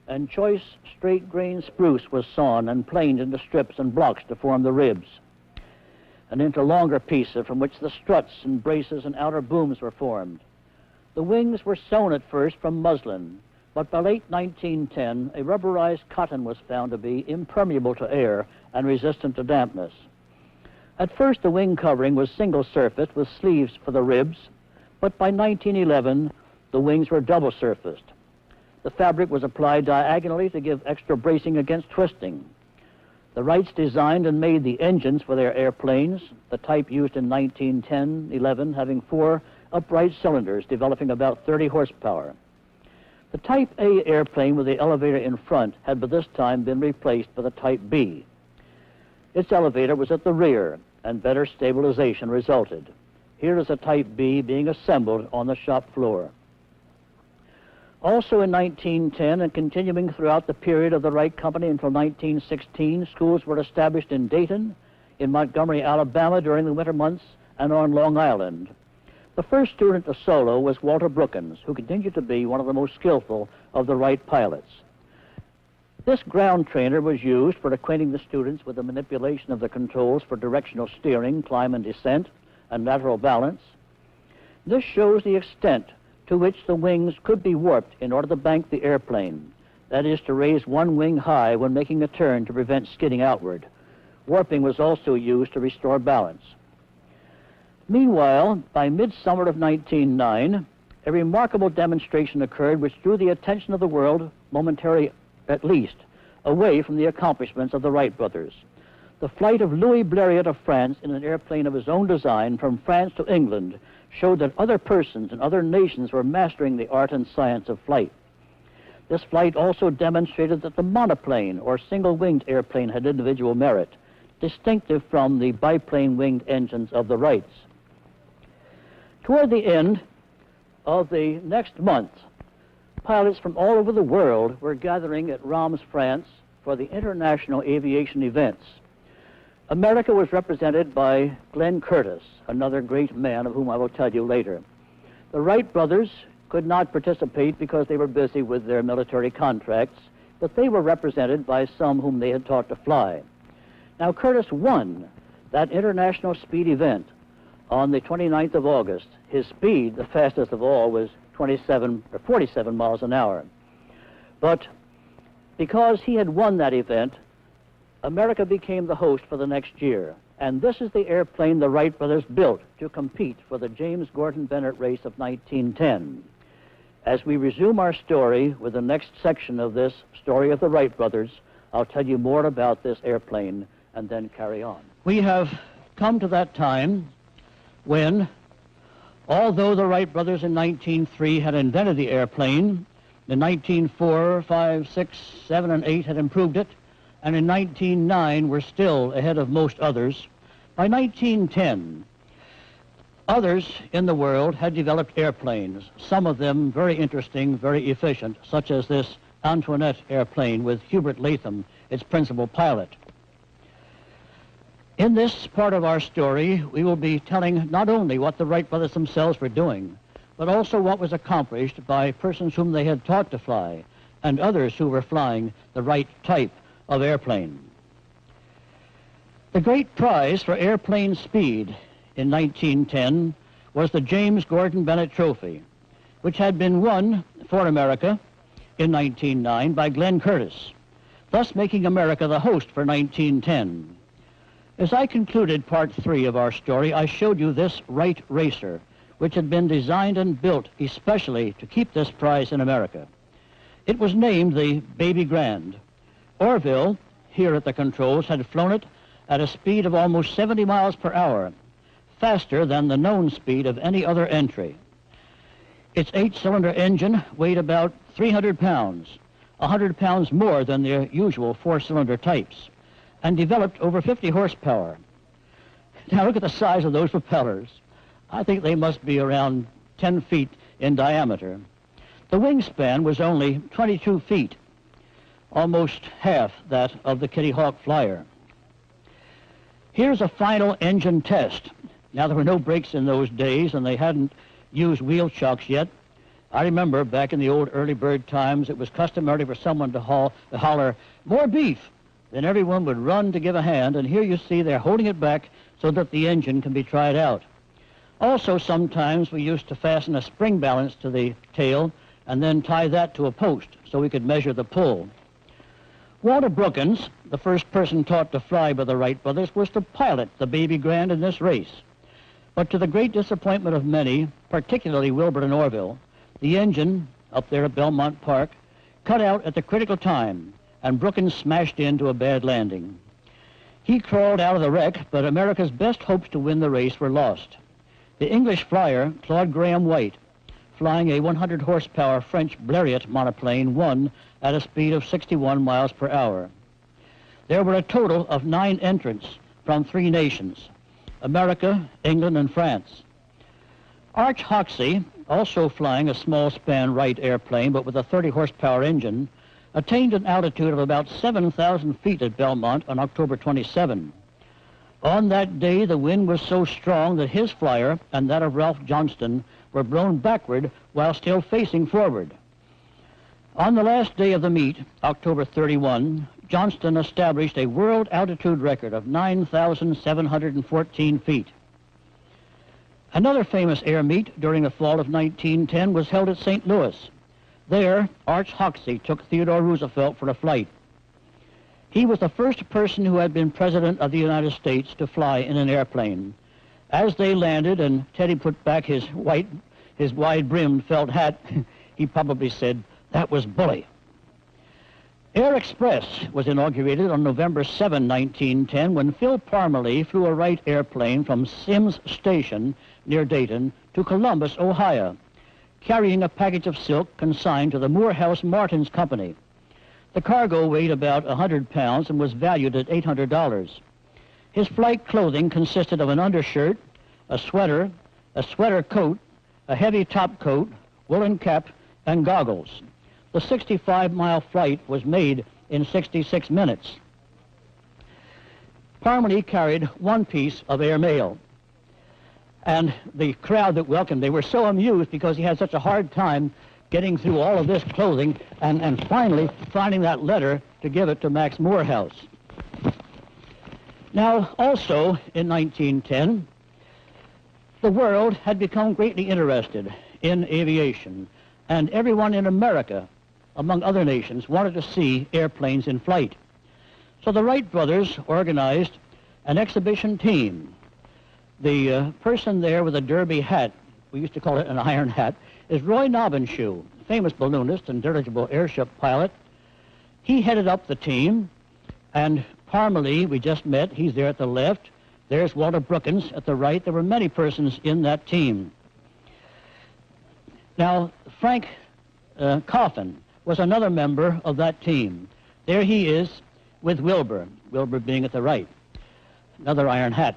Speaker 1: and choice straight-grain spruce was sawn and planed into strips and blocks to form the ribs, and into longer pieces from which the struts and braces and outer booms were formed. The wings were sewn at first from muslin, but by late 1910, a rubberized cotton was found to be impermeable to air and resistant to dampness. At first, the wing covering was single-surfaced with sleeves for the ribs, but by 1911, the wings were double-surfaced. The fabric was applied diagonally to give extra bracing against twisting. The Wrights designed and made the engines for their airplanes, the type used in 1910-11 having 4 upright cylinders developing about 30 horsepower. The Type A airplane with the elevator in front had by this time been replaced by the Type B. Its elevator was at the rear, and better stabilization resulted. Here is a Type B being assembled on the shop floor. Also in 1910 and continuing throughout the period of the Wright Company until 1916, schools were established in Dayton, in Montgomery, Alabama during the winter months, and on Long Island. The first student to solo was Walter Brookins, who continued to be one of the most skillful of the Wright pilots. This ground trainer was used for acquainting the students with the manipulation of the controls for directional steering, climb and descent, and lateral balance. This shows the extent to which the wings could be warped in order to bank the airplane, that is to raise one wing high when making a turn to prevent skidding outward. Warping was also used to restore balance. Meanwhile, by midsummer of 1909, a remarkable demonstration occurred which drew the attention of the world, momentarily at least, away from the accomplishments of the Wright brothers. The flight of Louis Blériot of France in an airplane of his own design from France to England showed that other persons and other nations were mastering the art and science of flight. This flight also demonstrated that the monoplane or single-winged airplane had individual merit, distinctive from the biplane-winged engines of the Wrights. Toward the end of the next month, pilots from all over the world were gathering at Reims, France, for the international aviation events. America was represented by Glenn Curtiss, another great man of whom I will tell you later. The Wright brothers could not participate because they were busy with their military contracts, but they were represented by some whom they had taught to fly. Now, Curtiss won that international speed event on the 29th of August. His speed, the fastest of all, was 47 miles an hour. But because he had won that event, America became the host for the next year. And this is the airplane the Wright brothers built to compete for the James Gordon Bennett race of 1910. As we resume our story with the next section of this story of the Wright brothers, I'll tell you more about this airplane and then carry on. We have come to that time when, although the Wright brothers in 1903 had invented the airplane, in 1904, 5, 6, 7, and 8 had improved it, and in 1909 were still ahead of most others. By 1910, others in the world had developed airplanes, some of them very interesting, very efficient, such as this Antoinette airplane with Hubert Latham, its principal pilot. In this part of our story, we will be telling not only what the Wright brothers themselves were doing, but also what was accomplished by persons whom they had taught to fly, and others who were flying the right type of airplane. The great prize for airplane speed in 1910 was the James Gordon Bennett Trophy, which had been won for America in 1909 by Glenn Curtiss, thus making America the host for 1910. As I concluded part 3 of our story, I showed you this Wright racer, which had been designed and built especially to keep this prize in America. It was named the Baby Grand. Orville, here at the controls, had flown it at a speed of almost 70 miles per hour, faster than the known speed of any other entry. Its 8-cylinder engine weighed about 300 pounds, 100 pounds more than their usual 4-cylinder types, and developed over 50 horsepower. Now look at the size of those propellers. I think they must be around 10 feet in diameter. The wingspan was only 22 feet, almost half that of the Kitty Hawk Flyer. Here's a final engine test. Now, there were no brakes in those days, and they hadn't used wheel chocks yet. I remember back in the old early bird times, it was customary for someone to holler, "More beef!" Then everyone would run to give a hand, and here you see they're holding it back so that the engine can be tried out. Also, sometimes we used to fasten a spring balance to the tail and then tie that to a post so we could measure the pull. Walter Brookins, the first person taught to fly by the Wright brothers, was to pilot the Baby Grand in this race. But to the great disappointment of many, particularly Wilbert and Orville, the engine, up there at Belmont Park, cut out at the critical time, and Brookins smashed into a bad landing. He crawled out of the wreck, but America's best hopes to win the race were lost. The English flyer, Claude Graham White, flying a 100-horsepower French Blériot monoplane, won at a speed of 61 miles per hour. There were a total of 9 entrants from 3 nations, America, England, and France. Arch Hoxsey, also flying a small-span Wright airplane but with a 30-horsepower engine, attained an altitude of about 7,000 feet at Belmont on October 27. On that day, the wind was so strong that his flyer and that of Ralph Johnston were blown backward while still facing forward. On the last day of the meet, October 31, Johnston established a world altitude record of 9,714 feet. Another famous air meet during the fall of 1910 was held at St. Louis. There, Arch Hoxsey took Theodore Roosevelt for a flight. He was the first person who had been President of the United States to fly in an airplane. As they landed and Teddy put back his wide-brimmed felt hat, he probably said, "That was bully." Air Express was inaugurated on November 7, 1910, when Phil Parmalee flew a Wright airplane from Sims Station near Dayton to Columbus, Ohio, carrying a package of silk consigned to the Morehouse Martins Company. The cargo weighed about 100 pounds and was valued at $800. His flight clothing consisted of an undershirt, a sweater coat, a heavy top coat, woolen cap, and goggles. The 65-mile flight was made in 66 minutes. Parmalee carried one piece of airmail. And the crowd that welcomed, they were so amused because he had such a hard time getting through all of this clothing and finally finding that letter to give it to Max Morehouse. Now, also in 1910, the world had become greatly interested in aviation, and everyone in America, among other nations, wanted to see airplanes in flight. So the Wright brothers organized an exhibition team. The person there with a derby hat, we used to call it an iron hat, is Roy Nobbenshoe, famous balloonist and dirigible airship pilot. He headed up the team, and Parmalee, we just met, he's there at the left. There's Walter Brookins at the right. There were many persons in that team. Now, Frank Coffin was another member of that team. There he is with Wilbur being at the right, another iron hat.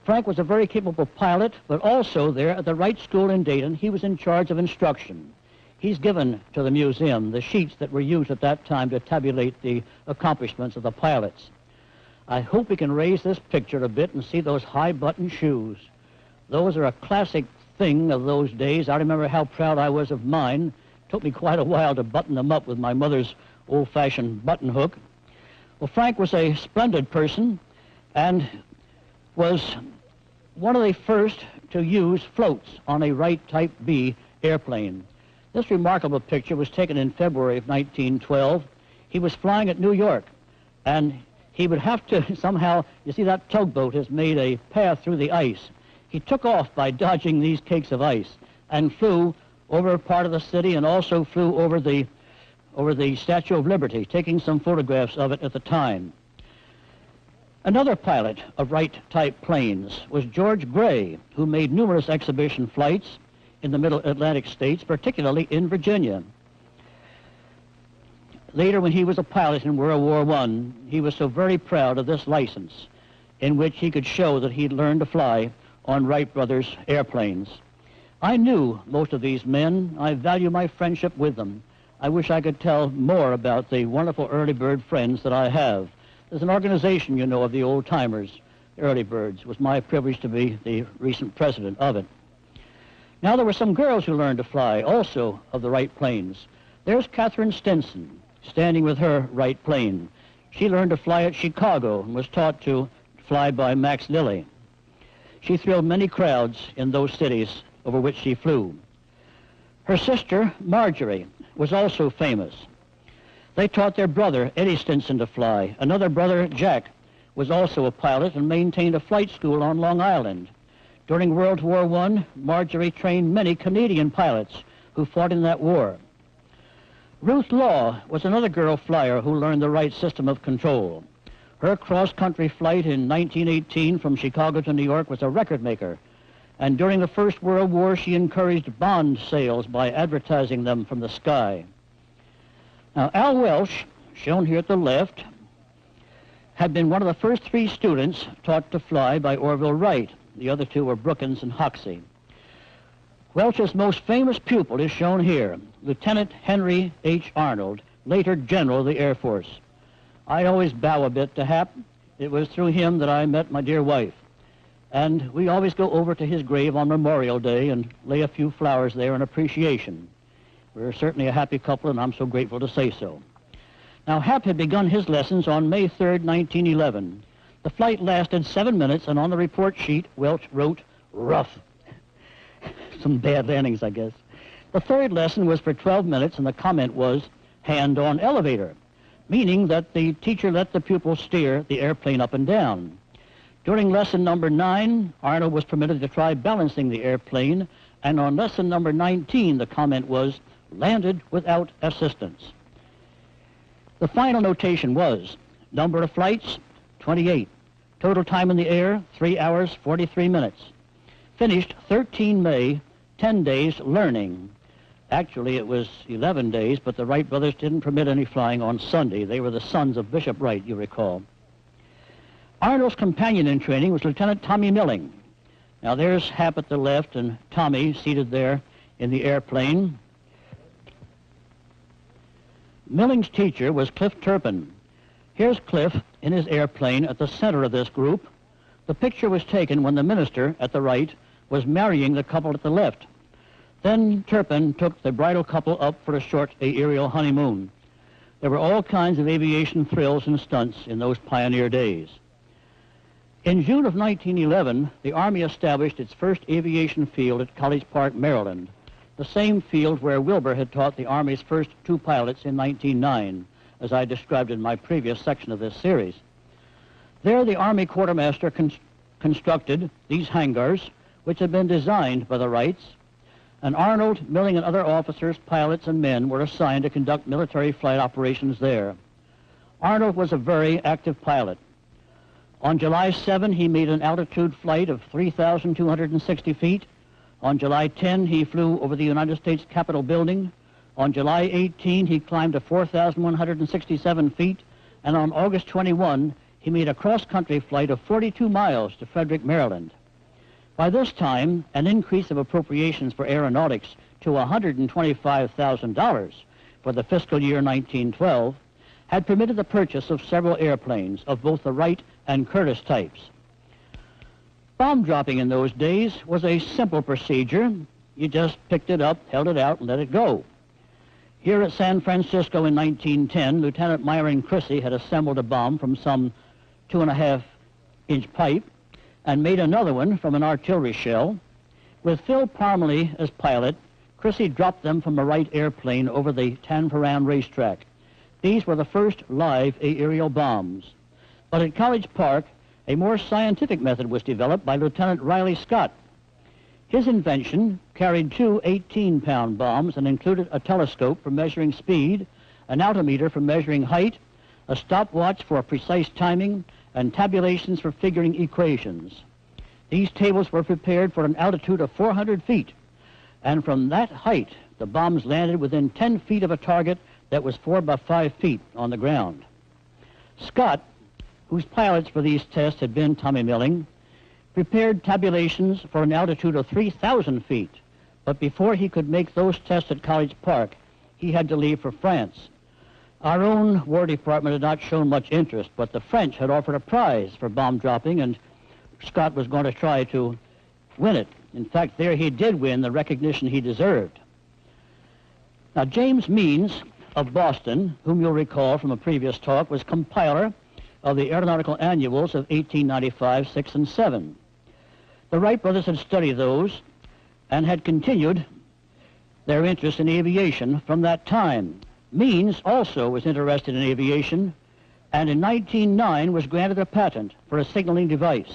Speaker 1: Frank was a very capable pilot, but also there at the Wright School in Dayton, he was in charge of instruction. He's given to the museum the sheets that were used at that time to tabulate the accomplishments of the pilots. I hope we can raise this picture a bit and see those high-button shoes. Those are a classic thing of those days. I remember how proud I was of mine. It took me quite a while to button them up with my mother's old-fashioned button hook. Well, Frank was a splendid person and was one of the first to use floats on a Wright Type B airplane. This remarkable picture was taken in February of 1912. He was flying at New York, and he would have to somehow, you see that tugboat has made a path through the ice. He took off by dodging these cakes of ice and flew over part of the city and also flew over the Statue of Liberty, taking some photographs of it at the time. Another pilot of Wright-type planes was George Gray, who made numerous exhibition flights in the Middle Atlantic states, particularly in Virginia. Later, when he was a pilot in World War I, he was so very proud of this license in which he could show that he'd learned to fly on Wright Brothers airplanes. I knew most of these men. I value my friendship with them. I wish I could tell more about the wonderful early bird friends that I have. There's an organization, you know, of the old-timers, the early birds. It was my privilege to be the recent president of it. Now, there were some girls who learned to fly, also of the Wright planes. There's Catherine Stinson, standing with her Wright plane. She learned to fly at Chicago and was taught to fly by Max Lilly. She thrilled many crowds in those cities over which she flew. Her sister, Marjorie, was also famous. They taught their brother, Eddie Stinson, to fly. Another brother, Jack, was also a pilot and maintained a flight school on Long Island. During World War I, Marjorie trained many Canadian pilots who fought in that war. Ruth Law was another girl flyer who learned the right system of control. Her cross-country flight in 1918 from Chicago to New York was a record maker. And during the First World War, she encouraged bond sales by advertising them from the sky. Now, Al Welsh, shown here at the left, had been one of the first three students taught to fly by Orville Wright. The other two were Brookins and Hoxsey. Welch's most famous pupil is shown here, Lieutenant Henry H. Arnold, later General of the Air Force. I always bow a bit to Hap. It was through him that I met my dear wife. And we always go over to his grave on Memorial Day and lay a few flowers there in appreciation. We're certainly a happy couple, and I'm so grateful to say so. Now, Hap had begun his lessons on May 3rd, 1911. The flight lasted 7 minutes, and on the report sheet, Welch wrote, "rough." Some bad landings, I guess. The third lesson was for 12 minutes, and the comment was hand-on elevator, meaning that the teacher let the pupil steer the airplane up and down. During lesson number 9, Arnold was permitted to try balancing the airplane, and on lesson number 19, the comment was landed without assistance. The final notation was number of flights, 28. Total time in the air, 3 hours, 43 minutes. Finished 13 May, 10 days learning. Actually, it was 11 days, but the Wright brothers didn't permit any flying on Sunday. They were the sons of Bishop Wright, you recall. Arnold's companion in training was Lieutenant Tommy Milling. Now, there's Hap at the left and Tommy seated there in the airplane. Milling's teacher was Cliff Turpin. Here's Cliff in his airplane at the center of this group. The picture was taken when the minister at the right was marrying the couple at the left. Then Turpin took the bridal couple up for a short aerial honeymoon. There were all kinds of aviation thrills and stunts in those pioneer days. In June of 1911, the Army established its first aviation field at College Park, Maryland, the same field where Wilbur had taught the Army's first 2 pilots in 1909, as I described in my previous section of this series. There, the Army quartermaster constructed these hangars, which had been designed by the Wrights, and Arnold, Milling, and other officers, pilots, and men were assigned to conduct military flight operations there. Arnold was a very active pilot. On July 7, he made an altitude flight of 3,260 feet. On July 10, he flew over the United States Capitol building. On July 18, he climbed to 4,167 feet. And on August 21, he made a cross-country flight of 42 miles to Frederick, Maryland. By this time, an increase of appropriations for aeronautics to $125,000 for the fiscal year 1912 had permitted the purchase of several airplanes of both the Wright and Curtiss types. Bomb dropping in those days was a simple procedure. You just picked it up, held it out, and let it go. Here at San Francisco in 1910, Lieutenant Myron Crissy had assembled a bomb from some 2.5-inch pipe and made another one from an artillery shell. With Phil Parmalee as pilot, Crissy dropped them from a Wright airplane over the Tanforan racetrack. These were the first live aerial bombs. But at College Park, a more scientific method was developed by Lieutenant Riley Scott. His invention carried 2 18-pound bombs and included a telescope for measuring speed, an altimeter for measuring height, a stopwatch for precise timing, and tabulations for figuring equations. These tables were prepared for an altitude of 400 feet, and from that height, the bombs landed within 10 feet of a target that was 4 by 5 feet on the ground. Scott, whose pilots for these tests had been Tommy Milling, prepared tabulations for an altitude of 3,000 feet, but before he could make those tests at College Park, he had to leave for France. Our own War Department had not shown much interest, but the French had offered a prize for bomb dropping, and Scott was going to try to win it. In fact, there he did win the recognition he deserved. Now, James Means of Boston, whom you'll recall from a previous talk, was compiler of the aeronautical annuals of 1895, 6, and 7. The Wright brothers had studied those and had continued their interest in aviation from that time. Means also was interested in aviation, and in 1909 was granted a patent for a signaling device.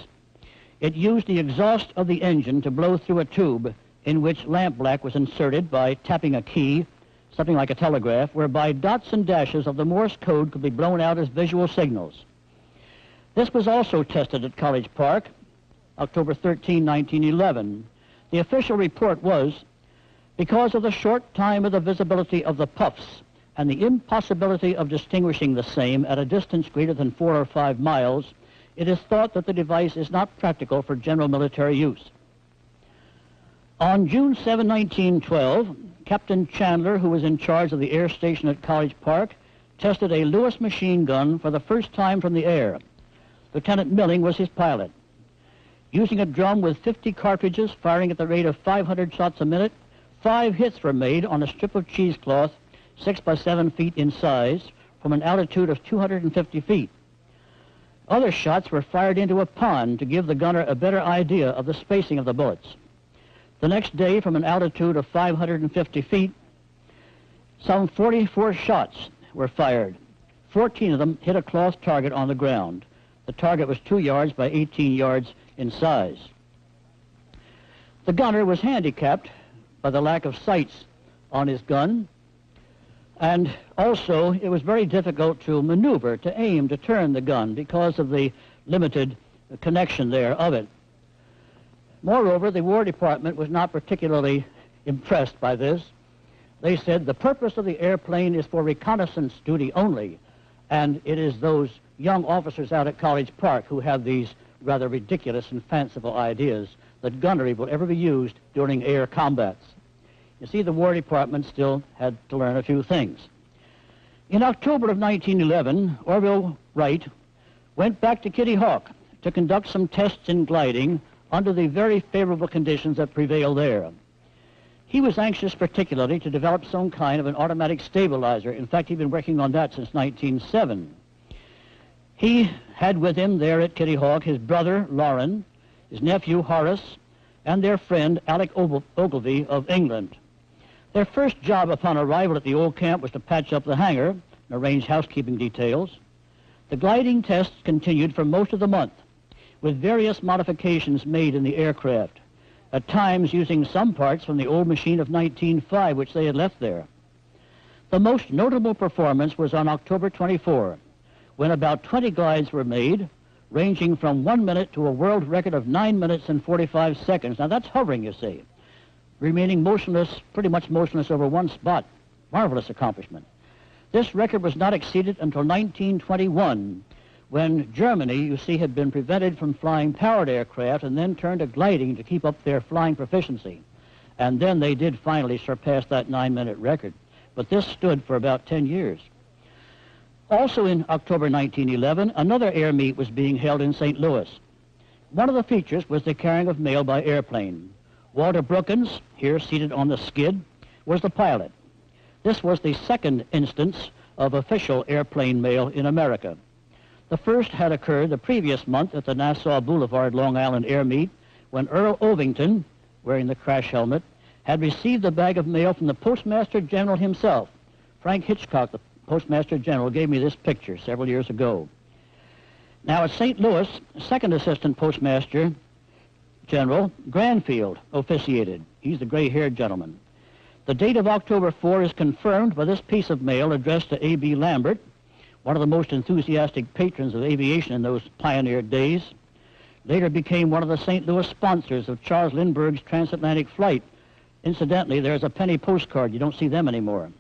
Speaker 1: It used the exhaust of the engine to blow through a tube in which lampblack was inserted by tapping a key, something like a telegraph, whereby dots and dashes of the Morse code could be blown out as visual signals. This was also tested at College Park, October 13, 1911. The official report was, because of the short time of the visibility of the puffs and the impossibility of distinguishing the same at a distance greater than 4 or 5 miles, it is thought that the device is not practical for general military use. On June 7, 1912, Captain Chandler, who was in charge of the air station at College Park, tested a Lewis machine gun for the first time from the air. Lieutenant Milling was his pilot. Using a drum with 50 cartridges firing at the rate of 500 shots a minute, 5 hits were made on a strip of cheesecloth 6 by 7 feet in size from an altitude of 250 feet. Other shots were fired into a pond to give the gunner a better idea of the spacing of the bullets. The next day, from an altitude of 550 feet, some 44 shots were fired. 14 of them hit a cloth target on the ground. The target was 2 yards by 18 yards in size. The gunner was handicapped by the lack of sights on his gun, and also it was very difficult to maneuver, to aim, to turn the gun because of the limited connection there of it. Moreover, the War Department was not particularly impressed by this. They said the purpose of the airplane is for reconnaissance duty only, and it is those young officers out at College Park who have these rather ridiculous and fanciful ideas that gunnery will ever be used during air combats. You see, the War Department still had to learn a few things. In October of 1911, Orville Wright went back to Kitty Hawk to conduct some tests in gliding under the very favorable conditions that prevail there. He was anxious particularly to develop some kind of an automatic stabilizer. In fact, he'd been working on that since 1907. He had with him there at Kitty Hawk his brother, Loren, his nephew, Horace, and their friend, Alec Ogilvy of England. Their first job upon arrival at the old camp was to patch up the hangar and arrange housekeeping details. The gliding tests continued for most of the month, with various modifications made in the aircraft, at times using some parts from the old machine of 1905, which they had left there. The most notable performance was on October 24, when about 20 glides were made, ranging from 1 minute to a world record of 9 minutes and 45 seconds. Now, that's hovering, you see, remaining motionless, pretty much motionless over one spot. Marvelous accomplishment. This record was not exceeded until 1921, when Germany, you see, had been prevented from flying powered aircraft and then turned to gliding to keep up their flying proficiency. And then they did finally surpass that 9-minute record. But this stood for about 10 years. Also in October 1911, another air meet was being held in St. Louis. One of the features was the carrying of mail by airplane. Walter Brookins, here seated on the skid, was the pilot. This was the second instance of official airplane mail in America. The first had occurred the previous month at the Nassau Boulevard, Long Island Air Meet, when Earl Ovington, wearing the crash helmet, had received a bag of mail from the Postmaster General himself. Frank Hitchcock, the Postmaster General, gave me this picture several years ago. Now at St. Louis, Second Assistant Postmaster General Granfield officiated. He's the gray-haired gentleman. The date of October 4 is confirmed by this piece of mail addressed to A.B. Lambert, one of the most enthusiastic patrons of aviation in those pioneer days. Later became one of the St. Louis sponsors of Charles Lindbergh's transatlantic flight. Incidentally, there's a penny postcard. You don't see them anymore.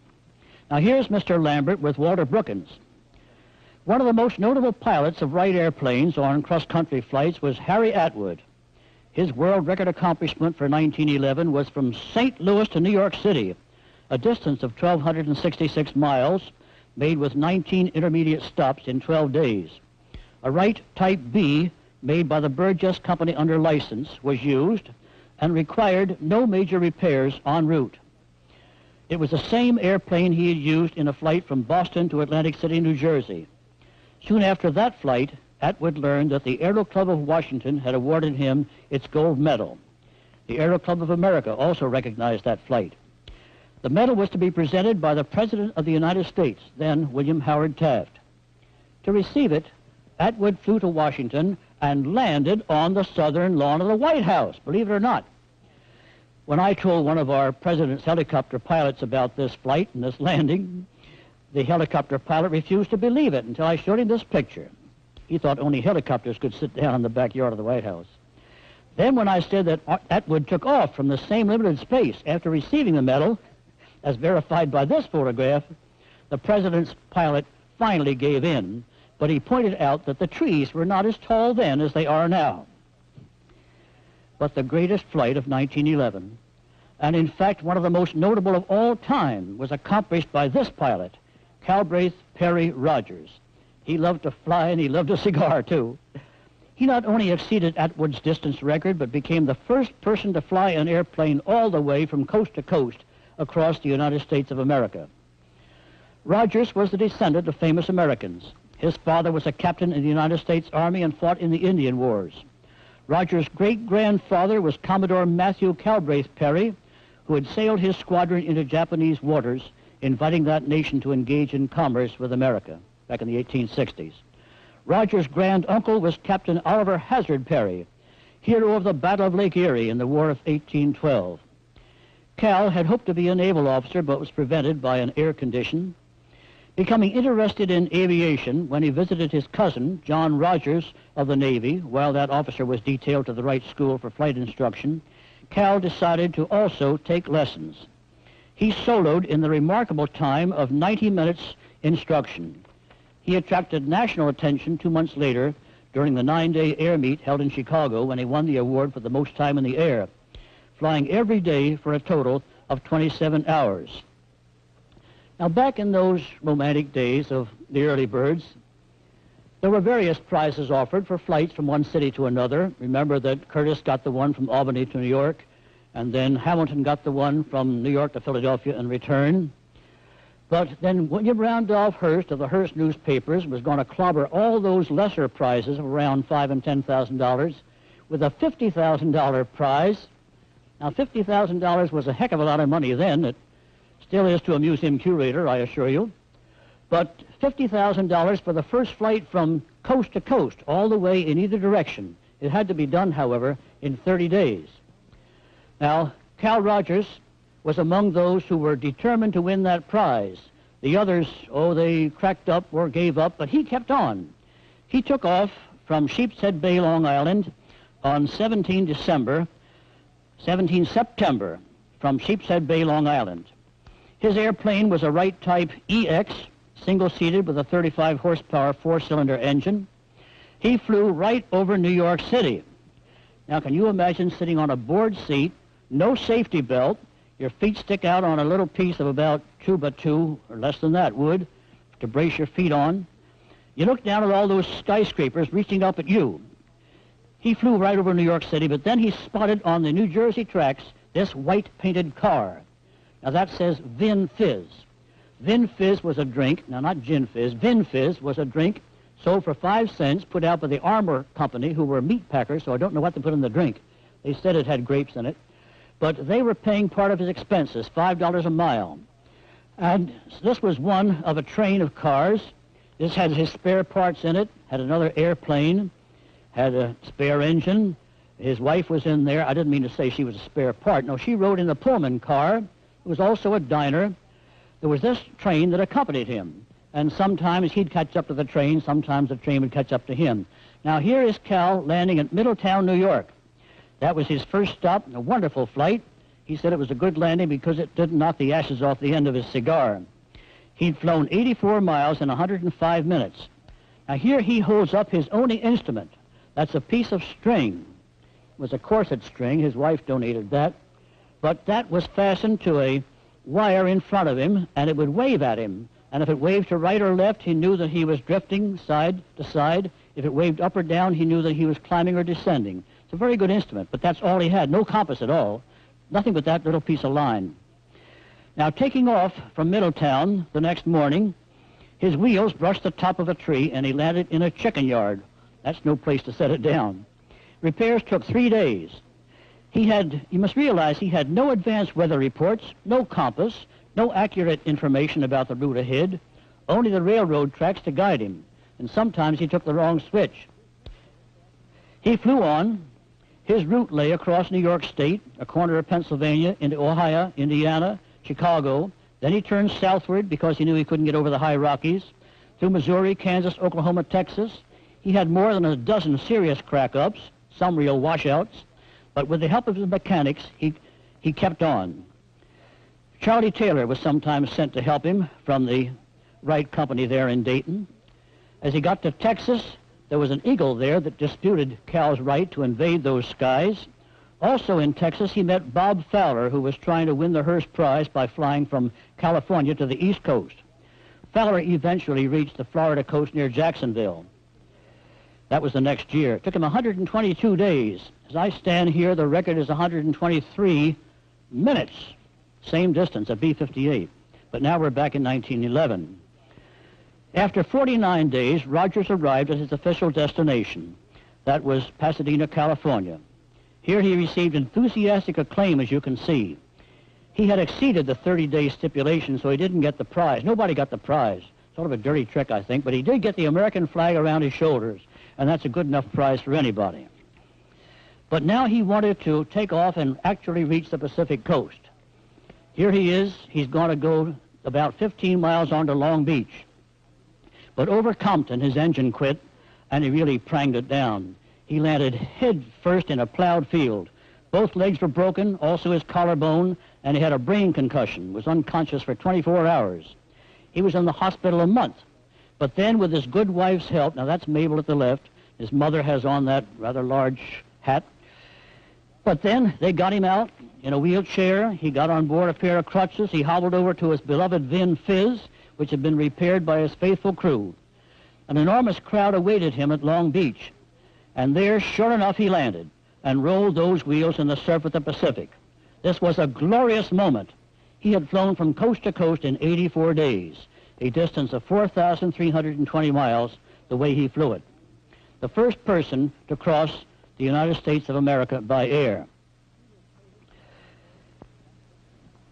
Speaker 1: Now here's Mr. Lambert with Walter Brookins. One of the most notable pilots of Wright airplanes on cross-country flights was Harry Atwood. His world record accomplishment for 1911 was from St. Louis to New York City, a distance of 1,266 miles, made with 19 intermediate stops in 12 days. A Wright Type B, made by the Burgess Company under license, was used and required no major repairs en route. It was the same airplane he had used in a flight from Boston to Atlantic City, New Jersey. Soon after that flight, Atwood learned that the Aero Club of Washington had awarded him its gold medal. The Aero Club of America also recognized that flight. The medal was to be presented by the President of the United States, then William Howard Taft. To receive it, Atwood flew to Washington and landed on the southern lawn of the White House, believe it or not. When I told one of our president's helicopter pilots about this flight and this landing, the helicopter pilot refused to believe it until I showed him this picture. He thought only helicopters could sit down in the backyard of the White House. Then when I said that Atwood took off from the same limited space after receiving the medal, as verified by this photograph, the president's pilot finally gave in, but he pointed out that the trees were not as tall then as they are now. But the greatest flight of 1911, and in fact one of the most notable of all time, was accomplished by this pilot, Calbraith Perry Rogers. He loved to fly and he loved a cigar too. He not only exceeded Atwood's distance record, but became the first person to fly an airplane all the way from coast to coast across the United States of America. Rogers was the descendant of famous Americans. His father was a captain in the United States Army and fought in the Indian Wars. Rogers' great-grandfather was Commodore Matthew Calbraith Perry, who had sailed his squadron into Japanese waters, inviting that nation to engage in commerce with America back in the 1860s. Rogers' granduncle was Captain Oliver Hazard Perry, hero of the Battle of Lake Erie in the War of 1812. Cal had hoped to be a naval officer, but was prevented by an air condition. Becoming interested in aviation when he visited his cousin, John Rogers of the Navy, while that officer was detailed to the Wright School for flight instruction, Cal decided to also take lessons. He soloed in the remarkable time of 90 minutes instruction. He attracted national attention 2 months later during the 9-day air meet held in Chicago when he won the award for the most time in the air, flying every day for a total of 27 hours. Now, back in those romantic days of the early birds, there were various prizes offered for flights from one city to another. Remember that Curtis got the one from Albany to New York, and then Hamilton got the one from New York to Philadelphia in return. But then William Randolph Hearst of the Hearst newspapers was going to clobber all those lesser prizes of around $5,000 and $10,000 with a $50,000 prize. Now, $50,000 was a heck of a lot of money then. It still is to a museum curator, I assure you. But $50,000 for the first flight from coast to coast, all the way in either direction. It had to be done, however, in 30 days. Now, Cal Rogers was among those who were determined to win that prize. The others, they cracked up or gave up, but he kept on. He took off from Sheepshead Bay, Long Island, on 17 September, from Sheepshead Bay, Long Island. His airplane was a Wright type EX, single-seated with a 35-horsepower four-cylinder engine. He flew right over New York City. Now, can you imagine sitting on a board seat, no safety belt, your feet stick out on a little piece of about 2x2, or less than that, wood, to brace your feet on. You look down at all those skyscrapers reaching up at you. He flew right over New York City, but then he spotted on the New Jersey tracks this white-painted car. Now, that says Vin Fizz. Vin Fizz was a drink, now not Gin Fizz, Vin Fizz was a drink sold for 5 cents, put out by the Armour Company, who were meat packers, so I don't know what they put in the drink. They said it had grapes in it. But they were paying part of his expenses, $5 a mile. And this was one of a train of cars. This had his spare parts in it, had another airplane, had a spare engine. His wife was in there. I didn't mean to say she was a spare part. No, she rode in the Pullman car. It was also a diner. There was this train that accompanied him. And sometimes he'd catch up to the train, sometimes the train would catch up to him. Now, here is Cal landing at Middletown, New York. That was his first stop, a wonderful flight. He said it was a good landing because it didn't knock the ashes off the end of his cigar. He'd flown 84 miles in 105 minutes. Now, here he holds up his only instrument. That's a piece of string. It was a corset string. His wife donated that. But that was fastened to a wire in front of him, and it would wave at him. And if it waved to right or left, he knew that he was drifting side to side. If it waved up or down, he knew that he was climbing or descending. It's a very good instrument, but that's all he had. No compass at all. Nothing but that little piece of line. Now, taking off from Middletown the next morning, his wheels brushed the top of a tree, and he landed in a chicken yard. That's no place to set it down. Repairs took 3 days. You must realize he had no advanced weather reports, no compass, no accurate information about the route ahead, only the railroad tracks to guide him, and sometimes he took the wrong switch. He flew on. His route lay across New York State, a corner of Pennsylvania, into Ohio, Indiana, Chicago. Then he turned southward because he knew he couldn't get over the high Rockies, through Missouri, Kansas, Oklahoma, Texas. He had more than a dozen serious crack-ups, some real washouts, but with the help of his mechanics, he kept on. Charlie Taylor was sometimes sent to help him from the Wright Company there in Dayton. As he got to Texas, there was an eagle there that disputed Cal's right to invade those skies. Also in Texas, he met Bob Fowler, who was trying to win the Hearst Prize by flying from California to the East Coast. Fowler eventually reached the Florida coast near Jacksonville. That was the next year. It took him 122 days. As I stand here, the record is 123 minutes. Same distance, a B-58. But now we're back in 1911. After 49 days, Rogers arrived at his official destination. That was Pasadena, California. Here he received enthusiastic acclaim, as you can see. He had exceeded the 30-day stipulation, so he didn't get the prize. Nobody got the prize. Sort of a dirty trick, I think, but he did get the American flag around his shoulders, and that's a good enough prize for anybody. But now he wanted to take off and actually reach the Pacific coast. Here he is. He's going to go about 15 miles on to Long Beach. But over Compton, his engine quit, and he really pranged it down. He landed head first in a plowed field. Both legs were broken, also his collarbone, and he had a brain concussion, was unconscious for 24 hours. He was in the hospital a month. But then with his good wife's help, now that's Mabel at the left, his mother has on that rather large hat. But then they got him out in a wheelchair. He got on board a pair of crutches. He hobbled over to his beloved Vin Fizz, which had been repaired by his faithful crew. An enormous crowd awaited him at Long Beach. And there, sure enough, he landed and rolled those wheels in the surf of the Pacific. This was a glorious moment. He had flown from coast to coast in 84 days, a distance of 4,320 miles the way he flew it. The first person to cross the United States of America by air.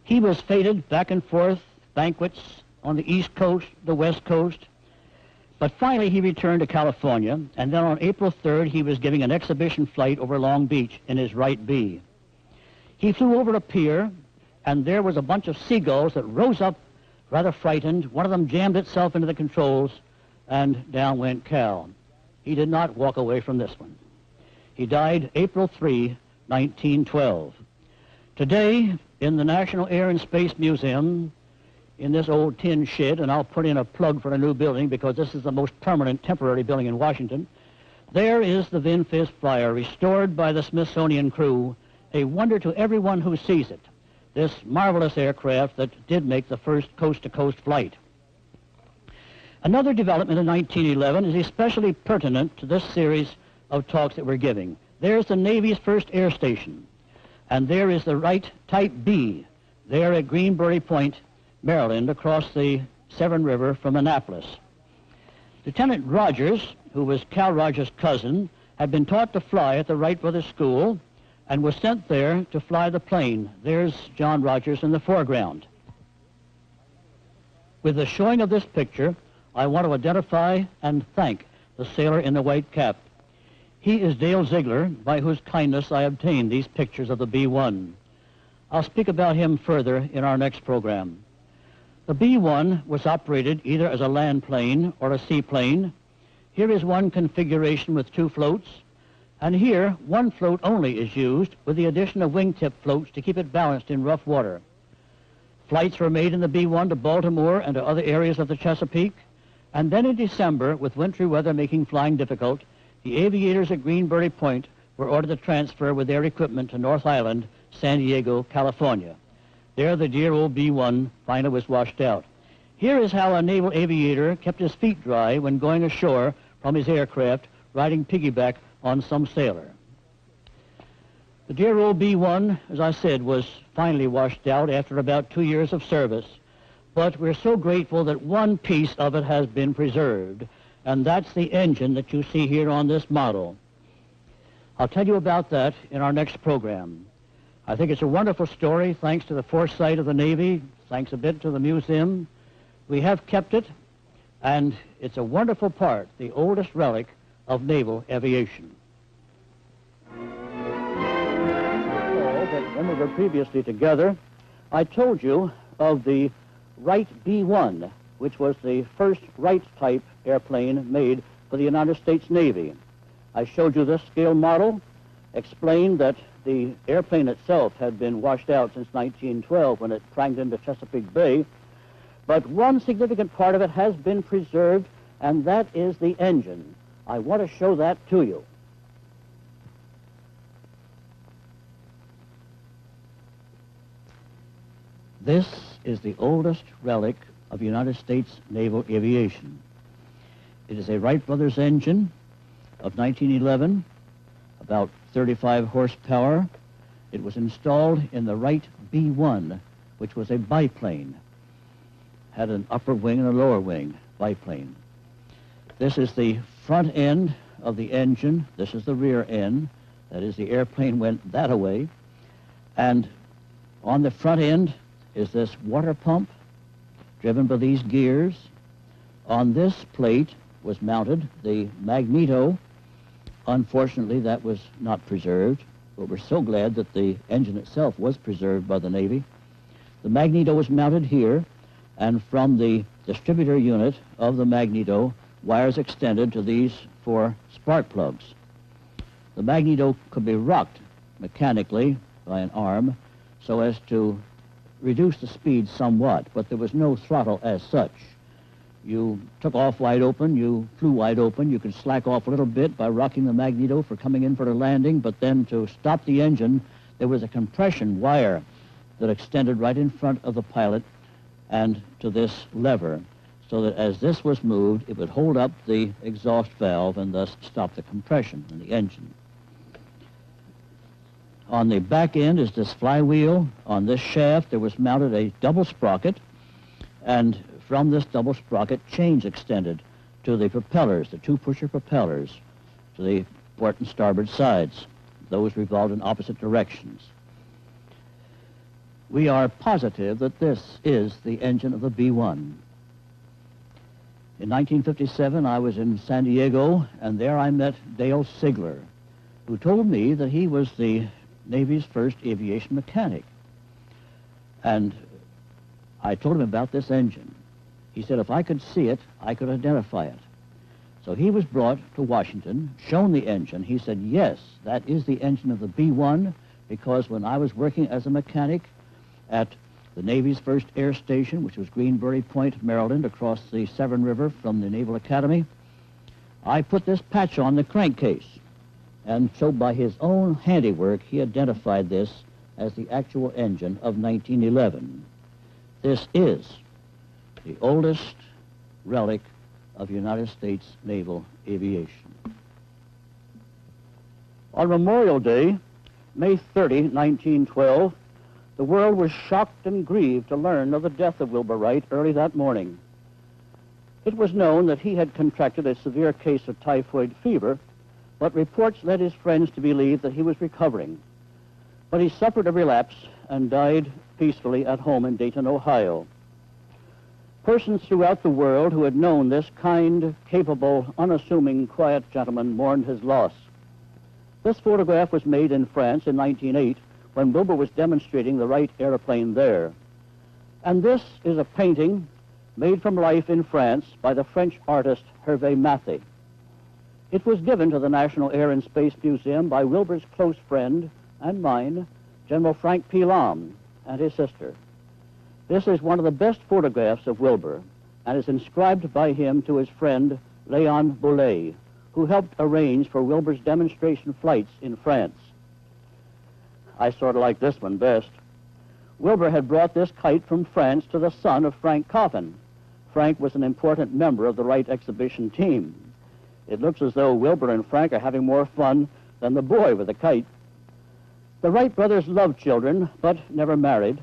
Speaker 1: He was feted back and forth, banquets on the East Coast, the West Coast, but finally he returned to California, and then on April 3rd he was giving an exhibition flight over Long Beach in his Wright B. He flew over a pier, and there was a bunch of seagulls that rose up rather frightened. One of them jammed itself into the controls, and down went Cal. He did not walk away from this one. He died April 3, 1912. Today, in the National Air and Space Museum, in this old tin shed, and I'll put in a plug for a new building because this is the most permanent temporary building in Washington, there is the Vin Fizz Flyer, restored by the Smithsonian crew, a wonder to everyone who sees it, this marvelous aircraft that did make the first coast-to-coast flight. Another development in 1911 is especially pertinent to this series of talks that we're giving. There's the Navy's first air station, and there is the Wright Type B, there at Greenbury Point, Maryland, across the Severn River from Annapolis. Lieutenant Rogers, who was Cal Rogers' cousin, had been taught to fly at the Wright Brothers School and was sent there to fly the plane. There's John Rogers in the foreground. With the showing of this picture, I want to identify and thank the sailor in the white cap. He is Dale Ziegler, by whose kindness I obtained these pictures of the B-1. I'll speak about him further in our next program. The B-1 was operated either as a land plane or a seaplane. Here is one configuration with two floats, and here one float only is used with the addition of wingtip floats to keep it balanced in rough water. Flights were made in the B-1 to Baltimore and to other areas of the Chesapeake, and then in December, with wintry weather making flying difficult, the aviators at Greenbury Point were ordered to transfer with their equipment to North Island, San Diego, California. There the dear old B-1 finally was washed out. Here is how a naval aviator kept his feet dry when going ashore from his aircraft, riding piggyback on some sailor. The dear old B-1, as I said, was finally washed out after about 2 years of service, but we're so grateful that one piece of it has been preserved, and that's the engine that you see here on this model. I'll tell you about that in our next program. I think it's a wonderful story, thanks to the foresight of the Navy, thanks a bit to the museum. We have kept it, and it's a wonderful part, the oldest relic of naval aviation. That when we were previously together, I told you of the Wright B-1, which was the first Wright-type airplane made for the United States Navy. I showed you this scale model, explained that the airplane itself had been washed out since 1912 when it pranged into Chesapeake Bay, but one significant part of it has been preserved, and that is the engine. I want to show that to you. This is the oldest relic of United States naval aviation. It is a Wright Brothers engine of 1911, about 35 horsepower. It was installed in the Wright B-1, which was a biplane. Had an upper wing and a lower wing, biplane. This is the front end of the engine. This is the rear end. That is, the airplane went that way. And on the front end is this water pump driven by these gears. On this plate was mounted the magneto. Unfortunately, that was not preserved, but we're so glad that the engine itself was preserved by the Navy. The magneto was mounted here, and from the distributor unit of the magneto, wires extended to these 4 spark plugs. The magneto could be rocked mechanically by an arm so as to reduce the speed somewhat, but there was no throttle as such. You took off wide open, you flew wide open, you could slack off a little bit by rocking the magneto for coming in for a landing, but then to stop the engine, there was a compression wire that extended right in front of the pilot and to this lever, so that as this was moved, it would hold up the exhaust valve and thus stop the compression in the engine. On the back end is this flywheel. On this shaft, there was mounted a double sprocket, and from this double sprocket, chains extended to the propellers, the 2-pusher propellers, to the port and starboard sides. Those revolved in opposite directions. We are positive that this is the engine of the B-1. In 1957, I was in San Diego, and there I met Dale Sigler, who told me that he was the Navy's first aviation mechanic. And I told him about this engine. He said if I could see it, I could identify it. So he was brought to Washington, shown the engine. He said, yes, that is the engine of the B-1, because when I was working as a mechanic at the Navy's first air station, which was Greenbury Point, Maryland, across the Severn River from the Naval Academy, I put this patch on the crankcase. And so by his own handiwork, he identified this as the actual engine of 1911. This is the oldest relic of United States naval aviation. On Memorial Day, May 30, 1912, the world was shocked and grieved to learn of the death of Wilbur Wright early that morning. It was known that he had contracted a severe case of typhoid fever, but reports led his friends to believe that he was recovering. But he suffered a relapse and died peacefully at home in Dayton, Ohio. Persons throughout the world who had known this kind, capable, unassuming, quiet gentleman mourned his loss. This photograph was made in France in 1908 when Wilbur was demonstrating the Wright airplane there. And this is a painting made from life in France by the French artist Hervé Mathy. It was given to the National Air and Space Museum by Wilbur's close friend and mine, General Frank P. Lam, and his sister. This is one of the best photographs of Wilbur and is inscribed by him to his friend Léon Boulay, who helped arrange for Wilbur's demonstration flights in France. I sort of like this one best. Wilbur had brought this kite from France to the son of Frank Coffin. Frank was an important member of the Wright exhibition team. It looks as though Wilbur and Frank are having more fun than the boy with the kite. The Wright brothers loved children, but never married.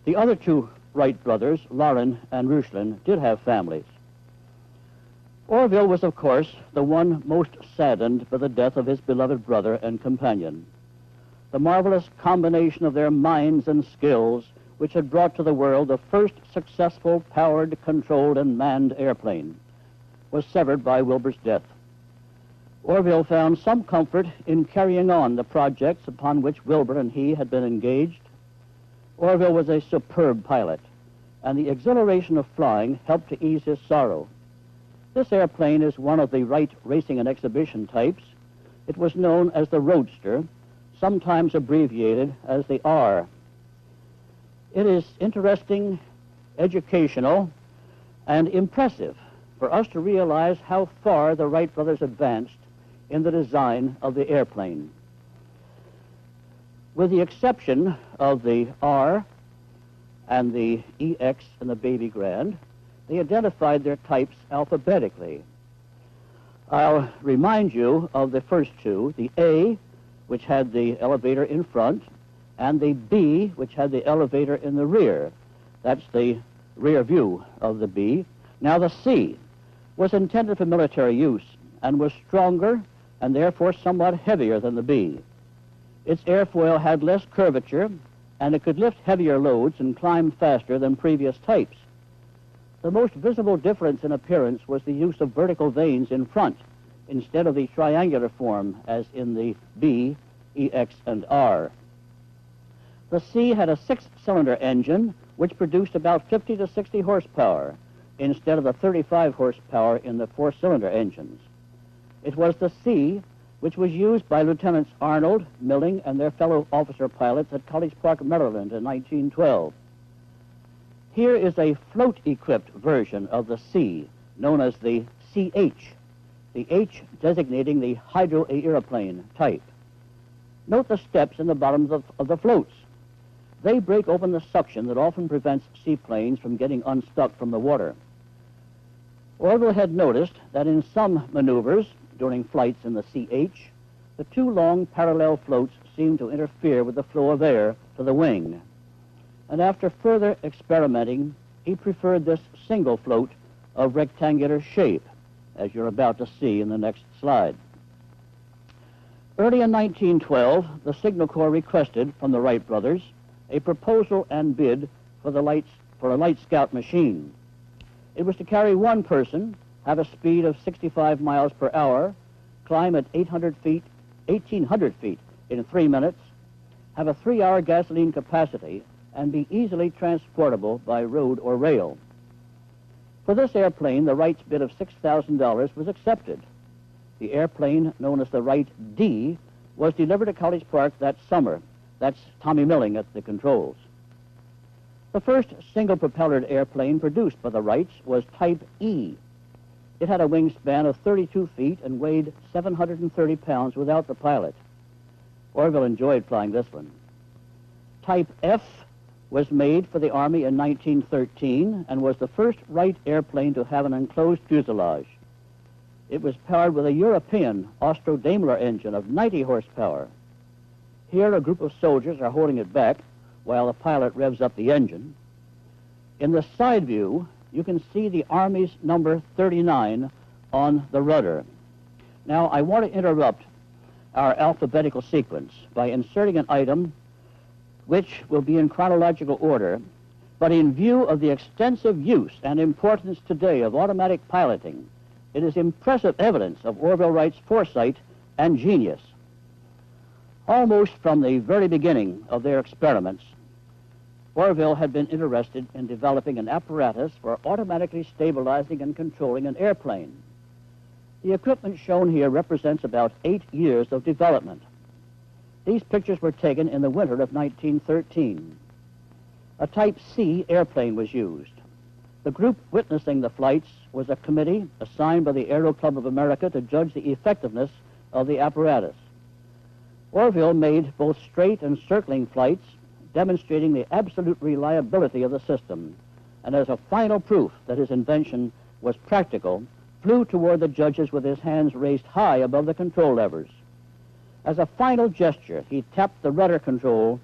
Speaker 1: The other 2 Wright brothers, Lauren and Rushlin, did have families. Orville was, of course, the one most saddened by the death of his beloved brother and companion. The marvelous combination of their minds and skills, which had brought to the world the first successful powered, controlled, and manned airplane, was severed by Wilbur's death. Orville found some comfort in carrying on the projects upon which Wilbur and he had been engaged. Orville was a superb pilot, and the exhilaration of flying helped to ease his sorrow. This airplane is one of the Wright racing and exhibition types. It was known as the Roadster, sometimes abbreviated as the R. It is interesting, educational, and impressive for us to realize how far the Wright brothers advanced in the design of the airplane. With the exception of the R and the EX and the Baby Grand, they identified their types alphabetically. I'll remind you of the first 2, the A, which had the elevator in front, and the B, which had the elevator in the rear. That's the rear view of the B. Now the C was intended for military use, and was stronger and therefore somewhat heavier than the B. Its airfoil had less curvature, and it could lift heavier loads and climb faster than previous types. The most visible difference in appearance was the use of vertical vanes in front instead of the triangular form as in the B, EX, and R. The C had a 6-cylinder engine which produced about 50 to 60 horsepower instead of the 35 horsepower in the 4-cylinder engines. It was the C which was used by Lieutenants Arnold, Milling, and their fellow officer pilots at College Park, Maryland in 1912. Here is a float-equipped version of the C, known as the CH, the H designating the hydroaeroplane type. Note the steps in the bottoms of the floats. They break open the suction that often prevents seaplanes from getting unstuck from the water. Orville had noticed that in some maneuvers during flights in the CH, the two long parallel floats seemed to interfere with the flow of air to the wing. And after further experimenting, he preferred this single float of rectangular shape, as you're about to see in the next slide. Early in 1912, the Signal Corps requested from the Wright brothers a proposal and bid for a light scout machine. It was to carry one person, have a speed of 65 miles per hour, climb at 1800 feet in 3 minutes, have a 3-hour gasoline capacity, and be easily transportable by road or rail. For this airplane, the Wright's bid of $6,000 was accepted. The airplane, known as the Wright D, was delivered to College Park that summer. That's Tommy Milling at the controls. The first single-propellered airplane produced by the Wrights was Type E. It had a wingspan of 32 feet and weighed 730 pounds without the pilot. Orville enjoyed flying this one. Type F was made for the Army in 1913 and was the first Wright airplane to have an enclosed fuselage. It was powered with a European Austro-Daimler engine of 90 horsepower. Here, a group of soldiers are holding it back while the pilot revs up the engine. In the side view, you can see the Army's number 39 on the rudder. Now, I want to interrupt our alphabetical sequence by inserting an item which will be in chronological order, but in view of the extensive use and importance today of automatic piloting, it is impressive evidence of Orville Wright's foresight and genius. Almost from the very beginning of their experiments, Orville had been interested in developing an apparatus for automatically stabilizing and controlling an airplane. The equipment shown here represents about 8 years of development. These pictures were taken in the winter of 1913. A Type C airplane was used. The group witnessing the flights was a committee assigned by the Aero Club of America to judge the effectiveness of the apparatus. Orville made both straight and circling flights, demonstrating the absolute reliability of the system, and as a final proof that his invention was practical, flew toward the judges with his hands raised high above the control levers. As a final gesture, he tapped the rudder control,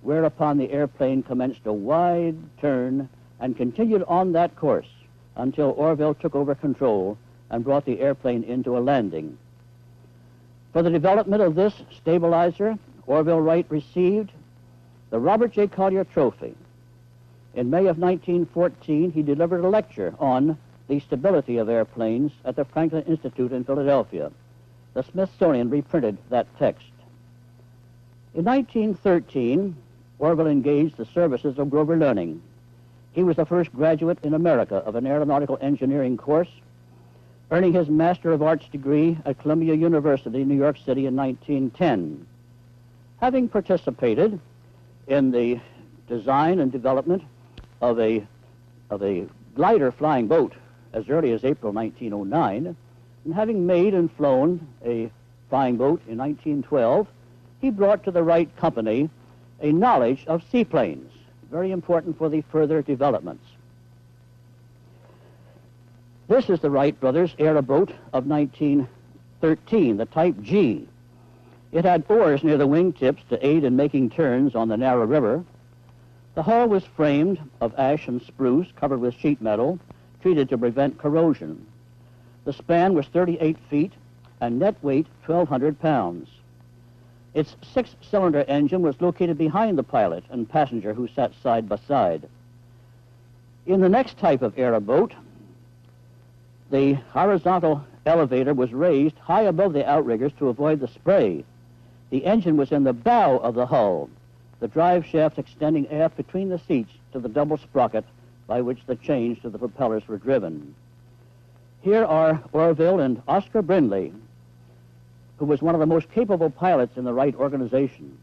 Speaker 1: whereupon the airplane commenced a wide turn and continued on that course until Orville took over control and brought the airplane into a landing. For the development of this stabilizer, Orville Wright received the Robert J. Collier Trophy. In May of 1914, he delivered a lecture on the stability of airplanes at the Franklin Institute in Philadelphia. The Smithsonian reprinted that text. In 1913, Orville engaged the services of Grover Learning. He was the first graduate in America of an aeronautical engineering course, earning his Master of Arts degree at Columbia University, New York City in 1910. Having participated in the design and development of a glider flying boat as early as April 1909, and having made and flown a flying boat in 1912, he brought to the Wright Company a knowledge of seaplanes, very important for the further developments. This is the Wright Brothers aeroboat of 1913, the Type G. It had oars near the wingtips to aid in making turns on the narrow river. The hull was framed of ash and spruce covered with sheet metal, treated to prevent corrosion. The span was 38 feet and net weight 1,200 pounds. Its six-cylinder engine was located behind the pilot and passenger who sat side by side. In the next type of airboat, the horizontal elevator was raised high above the outriggers to avoid the spray. The engine was in the bow of the hull, the drive shaft extending aft between the seats to the double sprocket by which the chains to the propellers were driven. Here are Orville and Oscar Brindley, who was one of the most capable pilots in the Wright organization.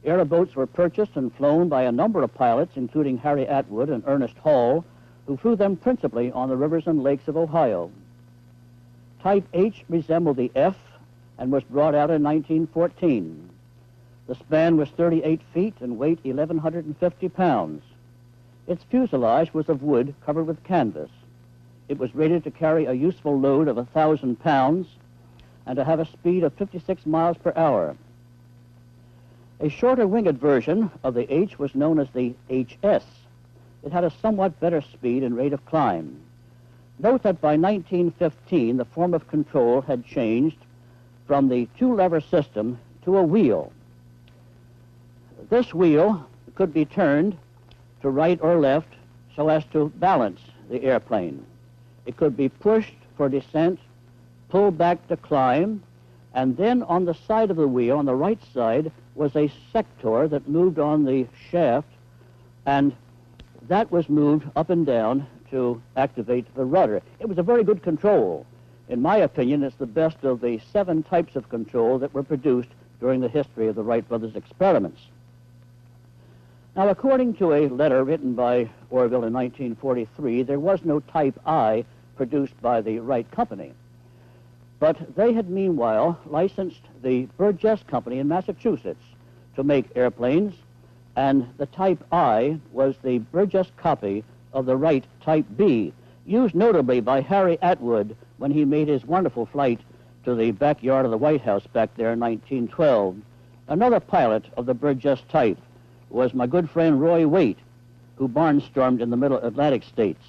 Speaker 1: Airboats were purchased and flown by a number of pilots, including Harry Atwood and Ernest Hall, who flew them principally on the rivers and lakes of Ohio. Type H resembled the F and was brought out in 1914. The span was 38 feet and weight 1,150 pounds. Its fuselage was of wood covered with canvas. It was rated to carry a useful load of 1,000 pounds and to have a speed of 56 miles per hour. A shorter winged version of the H was known as the HS. It had a somewhat better speed and rate of climb. Note that by 1915, the form of control had changed from the two-lever system to a wheel. This wheel could be turned to right or left so as to balance the airplane. It could be pushed for descent, pulled back to climb, and then on the side of the wheel, on the right side, was a sector that moved on the shaft, and that was moved up and down to activate the rudder. It was a very good control. In my opinion, it's the best of the 7 types of control that were produced during the history of the Wright Brothers experiments. Now, according to a letter written by Orville in 1943, there was no Type I produced by the Wright Company. But they had meanwhile licensed the Burgess Company in Massachusetts to make airplanes, and the Type I was the Burgess copy of the Wright Type B, used notably by Harry Atwood when he made his wonderful flight to the backyard of the White House back there in 1912. Another pilot of the Burgess type was my good friend Roy Waite, who barnstormed in the Middle Atlantic states.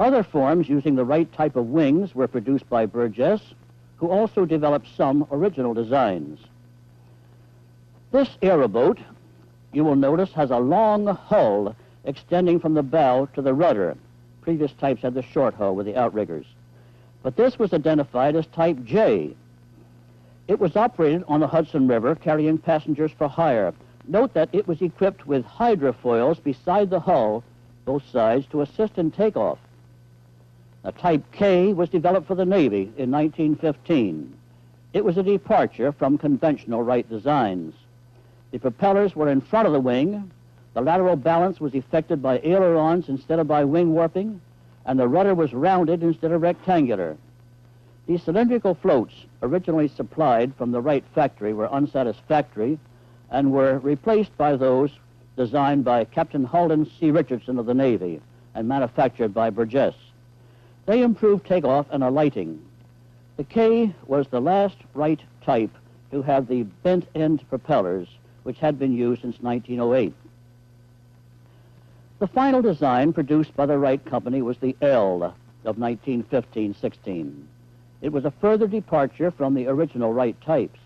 Speaker 1: Other forms using the Wright type of wings were produced by Burgess, who also developed some original designs. This aeroboat, you will notice, has a long hull extending from the bow to the rudder. Previous types had the short hull with the outriggers. But this was identified as Type J. It was operated on the Hudson River, carrying passengers for hire. Note that it was equipped with hydrofoils beside the hull, both sides, to assist in takeoff. Now, Type K was developed for the Navy in 1915. It was a departure from conventional Wright designs. The propellers were in front of the wing, the lateral balance was effected by ailerons instead of by wing warping, and the rudder was rounded instead of rectangular. These cylindrical floats, originally supplied from the Wright factory, were unsatisfactory and were replaced by those designed by Captain Halden C. Richardson of the Navy and manufactured by Burgess. They improved takeoff and alighting. The K was the last Wright type to have the bent-end propellers, which had been used since 1908. The final design produced by the Wright Company was the L of 1915-16. It was a further departure from the original Wright types.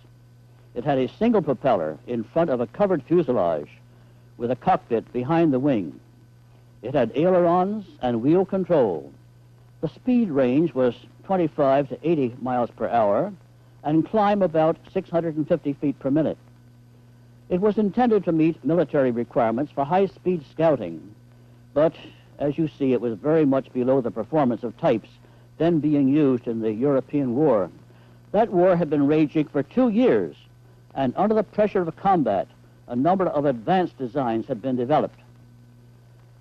Speaker 1: It had a single propeller in front of a covered fuselage with a cockpit behind the wing. It had ailerons and wheel control. The speed range was 25 to 80 miles per hour and climb about 650 feet per minute. It was intended to meet military requirements for high-speed scouting, but as you see, it was very much below the performance of types then being used in the European War. That war had been raging for 2 years, and under the pressure of combat, a number of advanced designs had been developed.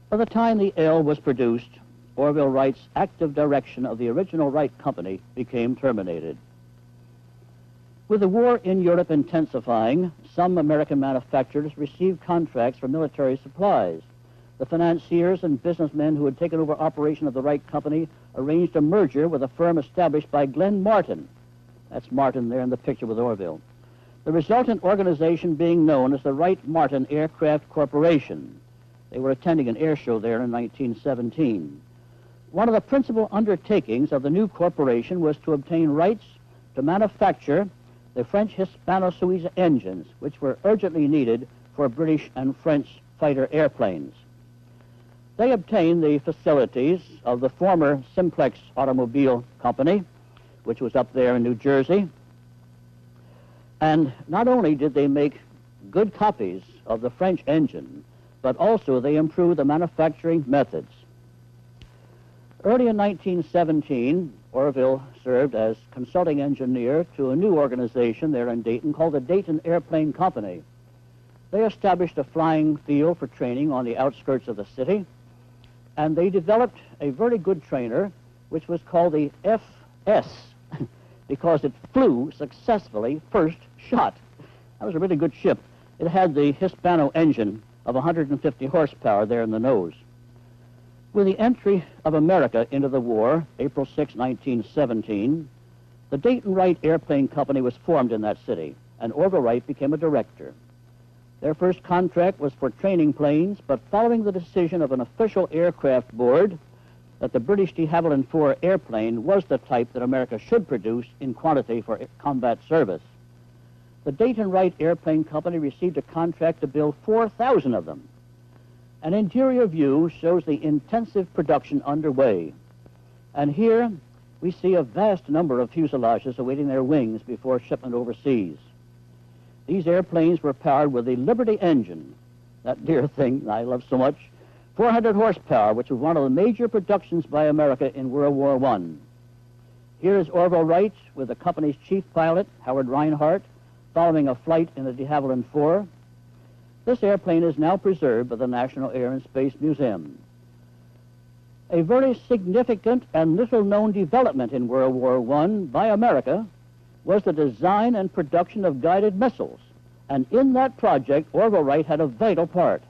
Speaker 1: By the time the L was produced, Orville Wright's active direction of the original Wright Company became terminated. With the war in Europe intensifying, some American manufacturers received contracts for military supplies. The financiers and businessmen who had taken over operation of the Wright Company arranged a merger with a firm established by Glenn Martin. That's Martin there in the picture with Orville. The resultant organization being known as the Wright-Martin Aircraft Corporation. They were attending an air show there in 1917. One of the principal undertakings of the new corporation was to obtain rights to manufacture the French Hispano-Suiza engines, which were urgently needed for British and French fighter airplanes. They obtained the facilities of the former Simplex Automobile Company, which was up there in New Jersey. And not only did they make good copies of the French engine, but also they improved the manufacturing methods. Early in 1917, Orville served as consulting engineer to a new organization there in Dayton called the Dayton Airplane Company. They established a flying field for training on the outskirts of the city, and they developed a very good trainer, which was called the FS, because it flew successfully first shot. That was a really good ship. It had the Hispano engine of 150 horsepower there in the nose. With the entry of America into the war, April 6, 1917, the Dayton Wright Airplane Company was formed in that city, and Orville Wright became a director. Their first contract was for training planes, but following the decision of an official aircraft board that the British de Havilland IV airplane was the type that America should produce in quantity for combat service, the Dayton Wright Airplane Company received a contract to build 4,000 of them. An interior view shows the intensive production underway. And here we see a vast number of fuselages awaiting their wings before shipment overseas. These airplanes were powered with the Liberty engine, that dear thing I love so much, 400 horsepower, which was one of the major productions by America in World War I. Here is Orville Wright with the company's chief pilot, Howard Reinhardt, following a flight in the de Havilland IV. This airplane is now preserved by the National Air and Space Museum. A very significant and little-known development in World War I by America was the design and production of guided missiles, and in that project, Orville Wright had a vital part.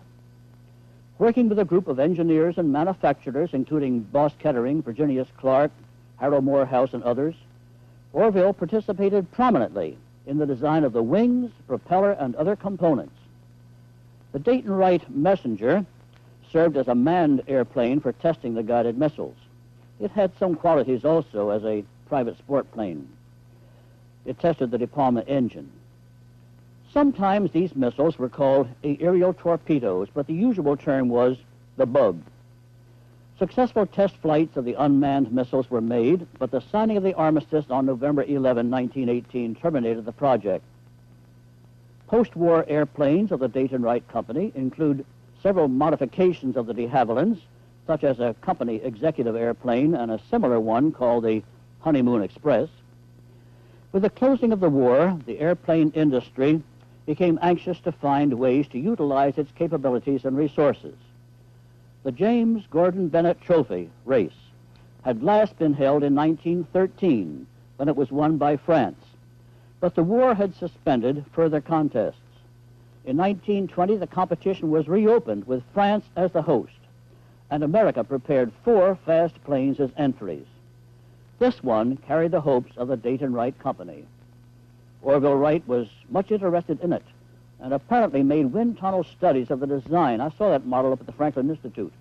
Speaker 1: Working with a group of engineers and manufacturers, including Boss Kettering, Virginius Clark, Harold Morehouse, and others, Orville participated prominently in the design of the wings, propeller, and other components. The Dayton Wright Messenger served as a manned airplane for testing the guided missiles. It had some qualities also as a private sport plane. It tested the De Palma engine. Sometimes these missiles were called aerial torpedoes, but the usual term was the bug. Successful test flights of the unmanned missiles were made, but the signing of the armistice on November 11, 1918 terminated the project. Post-war airplanes of the Dayton Wright Company include several modifications of the de Havillands, such as a company executive airplane and a similar one called the Honeymoon Express. With the closing of the war, the airplane industry became anxious to find ways to utilize its capabilities and resources. The James Gordon Bennett Trophy race had last been held in 1913, when it was won by France. But the war had suspended further contests. In 1920, the competition was reopened with France as the host, and America prepared 4 fast planes as entries. This one carried the hopes of the Dayton Wright Company. Orville Wright was much interested in it, and apparently made wind tunnel studies of the design. I saw that model up at the Franklin Institute.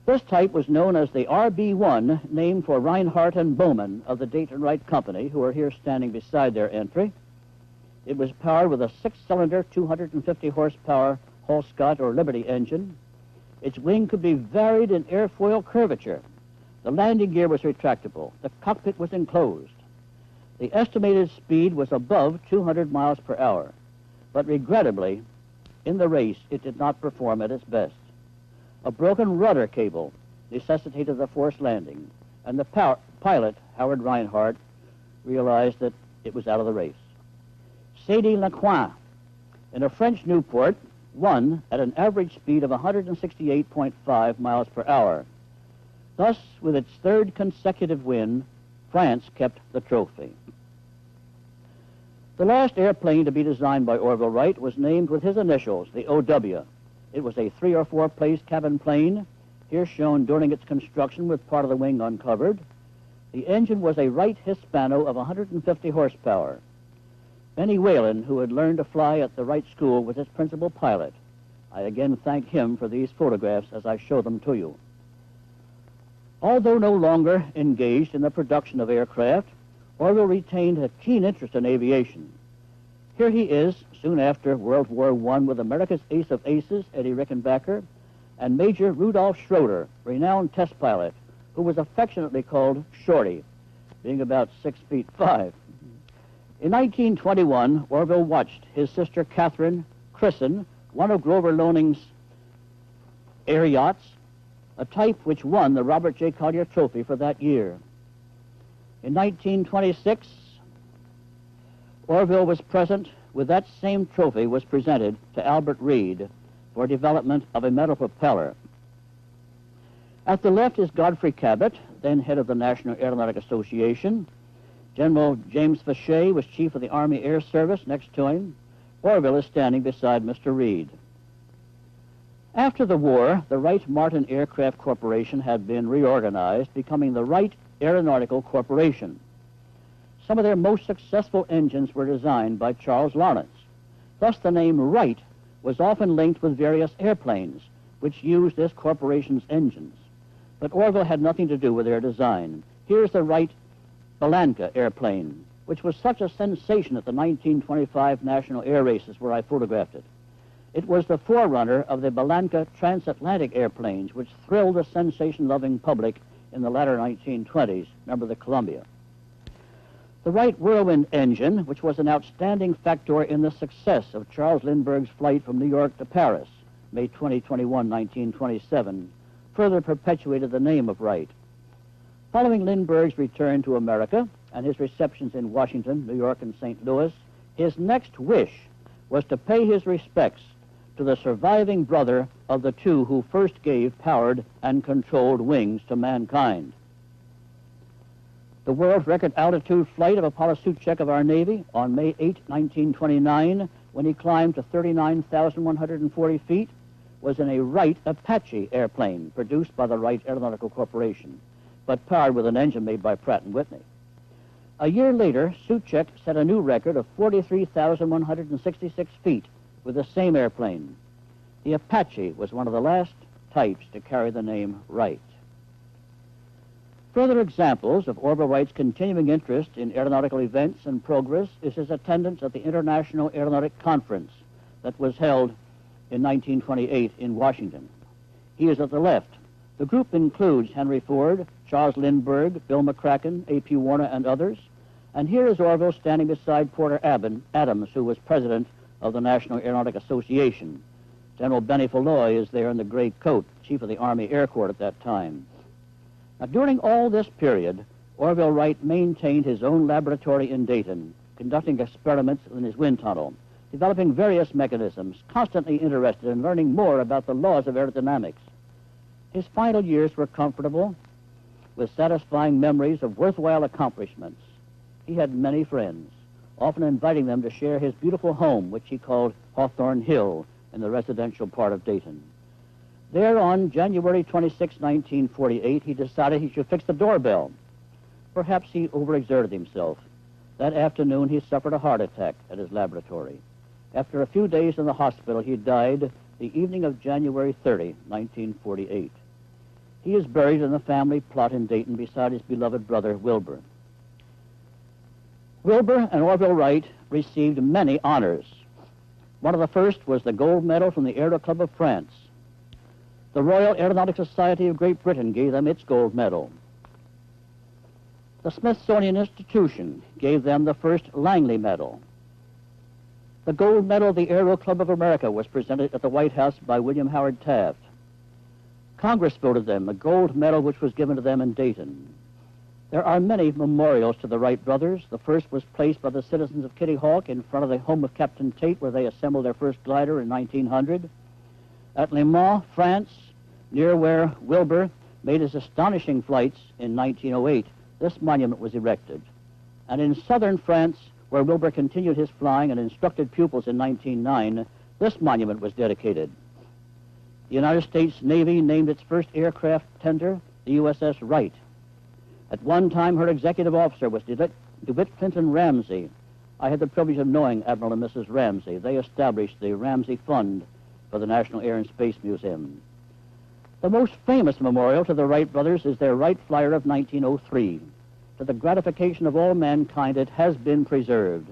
Speaker 1: This type was known as the RB-1, named for Reinhardt and Bowman of the Dayton Wright Company, who are here standing beside their entry. It was powered with a 6-cylinder, 250-horsepower Hall-Scott or Liberty engine. Its wing could be varied in airfoil curvature. The landing gear was retractable. The cockpit was enclosed. The estimated speed was above 200 miles per hour. But regrettably, in the race, it did not perform at its best. A broken rudder cable necessitated the forced landing, and the pilot, Howard Reinhardt, realized that it was out of the race. Sadie Lecoin, in a French Newport, won at an average speed of 168.5 miles per hour. Thus, with its 3rd consecutive win, France kept the trophy. The last airplane to be designed by Orville Wright was named with his initials, the OW. It was a 3 or 4 place cabin plane, here shown during its construction with part of the wing uncovered. The engine was a Wright Hispano of 150 horsepower. Benny Whalen, who had learned to fly at the Wright School, was its principal pilot. I again thank him for these photographs as I show them to you. Although no longer engaged in the production of aircraft, Orville retained a keen interest in aviation. Here he is, soon after World War I, with America's ace of aces, Eddie Rickenbacker, and Major Rudolph Schroeder, renowned test pilot, who was affectionately called Shorty, being about 6'5". In 1921, Orville watched his sister Catherine christen one of Grover Loaning's air yachts, a type which won the Robert J. Collier Trophy for that year. In 1926, Orville was present with that same trophy was presented to Albert Reed for development of a metal propeller. At the left is Godfrey Cabot, then head of the National Aeronautic Association. General James Fauché was chief of the Army Air Service next to him. Orville is standing beside Mr. Reed. After the war, the Wright-Martin Aircraft Corporation had been reorganized, becoming the Wright Aeronautical Corporation. Some of their most successful engines were designed by Charles Lawrence. Thus, the name Wright was often linked with various airplanes, which used this corporation's engines. But Orville had nothing to do with their design. Here's the Wright Balanka airplane, which was such a sensation at the 1925 National Air Races where I photographed it. It was the forerunner of the Balanka transatlantic airplanes, which thrilled the sensation-loving public in the latter 1920s. Remember the Columbia. The Wright Whirlwind engine, which was an outstanding factor in the success of Charles Lindbergh's flight from New York to Paris, May 21, 1927, further perpetuated the name of Wright. Following Lindbergh's return to America and his receptions in Washington, New York, and St. Louis, his next wish was to pay his respects to the surviving brother of the two who first gave powered and controlled wings to mankind. The world record altitude flight of Apollo Suchek of our Navy on May 8, 1929, when he climbed to 39,140 feet, was in a Wright Apache airplane produced by the Wright Aeronautical Corporation, but powered with an engine made by Pratt & Whitney. A year later, Suchek set a new record of 43,166 feet with the same airplane. The Apache was one of the last types to carry the name Wright. Further examples of Orville Wright's continuing interest in aeronautical events and progress is his attendance at the International Aeronautic Conference that was held in 1928 in Washington. He is at the left. The group includes Henry Ford, Charles Lindbergh, Bill McCracken, A.P. Warner, and others. And here is Orville standing beside Porter Adams, who was president of the National Aeronautic Association. General Benny Falloy is there in the gray coat, chief of the Army Air Corps at that time. Now, during all this period, Orville Wright maintained his own laboratory in Dayton, conducting experiments in his wind tunnel, developing various mechanisms, constantly interested in learning more about the laws of aerodynamics. His final years were comfortable, with satisfying memories of worthwhile accomplishments. He had many friends, often inviting them to share his beautiful home, which he called Hawthorne Hill, in the residential part of Dayton. There, on January 26, 1948, he decided he should fix the doorbell. Perhaps he overexerted himself. That afternoon, he suffered a heart attack at his laboratory. After a few days in the hospital, he died the evening of January 30, 1948. He is buried in the family plot in Dayton beside his beloved brother, Wilbur. Wilbur and Orville Wright received many honors. One of the first was the gold medal from the Aero Club of France. The Royal Aeronautic Society of Great Britain gave them its gold medal. The Smithsonian Institution gave them the first Langley Medal. The gold medal of the Aero Club of America was presented at the White House by William Howard Taft. Congress voted them a gold medal, which was given to them in Dayton. There are many memorials to the Wright brothers. The first was placed by the citizens of Kitty Hawk in front of the home of Captain Tate, where they assembled their first glider in 1900. At Le Mans, France, near where Wilbur made his astonishing flights in 1908, this monument was erected. And in southern France, where Wilbur continued his flying and instructed pupils in 1909, this monument was dedicated. The United States Navy named its first aircraft tender the USS Wright. At one time, her executive officer was DeWitt Clinton Ramsey. I had the privilege of knowing Admiral and Mrs. Ramsey. They established the Ramsey Fund for the National Air and Space Museum. The most famous memorial to the Wright brothers is their Wright Flyer of 1903. To the gratification of all mankind, it has been preserved.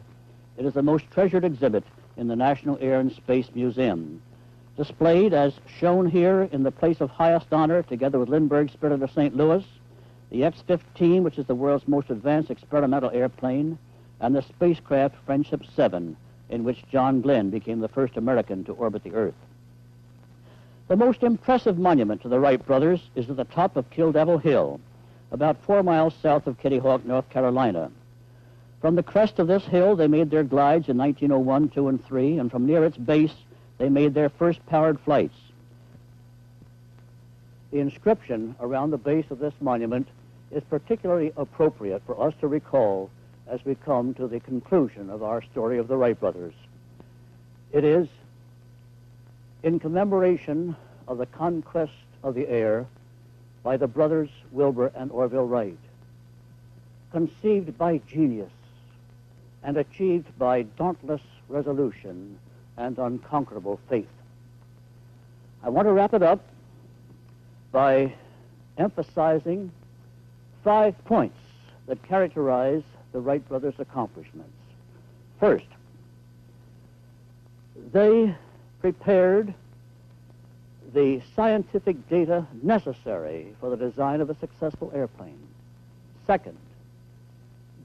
Speaker 1: It is the most treasured exhibit in the National Air and Space Museum. Displayed as shown here in the place of highest honor, together with Lindbergh's Spirit of St. Louis, the X-15, which is the world's most advanced experimental airplane, and the spacecraft Friendship 7, in which John Glenn became the first American to orbit the Earth. The most impressive monument to the Wright brothers is at the top of Kill Devil Hill, about 4 miles south of Kitty Hawk, North Carolina. From the crest of this hill, they made their glides in 1901, 2, and 3, and from near its base, they made their first powered flights. The inscription around the base of this monument is particularly appropriate for us to recall as we come to the conclusion of our story of the Wright brothers. It is in commemoration of the conquest of the air by the brothers Wilbur and Orville Wright, conceived by genius and achieved by dauntless resolution and unconquerable faith. I want to wrap it up by emphasizing 5 points that characterize the Wright brothers' accomplishments. First, they prepared the scientific data necessary for the design of a successful airplane. Second,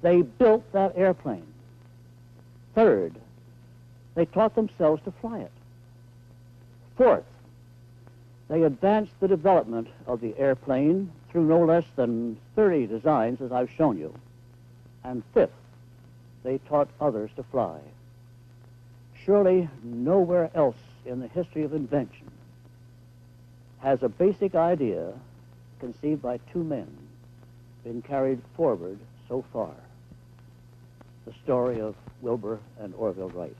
Speaker 1: they built that airplane. Third, they taught themselves to fly it. Fourth, they advanced the development of the airplane through no less than 30 designs, as I've shown you. And fifth, they taught others to fly. Surely nowhere else in the history of invention has a basic idea conceived by 2 men been carried forward so far. The story of Wilbur and Orville Wright.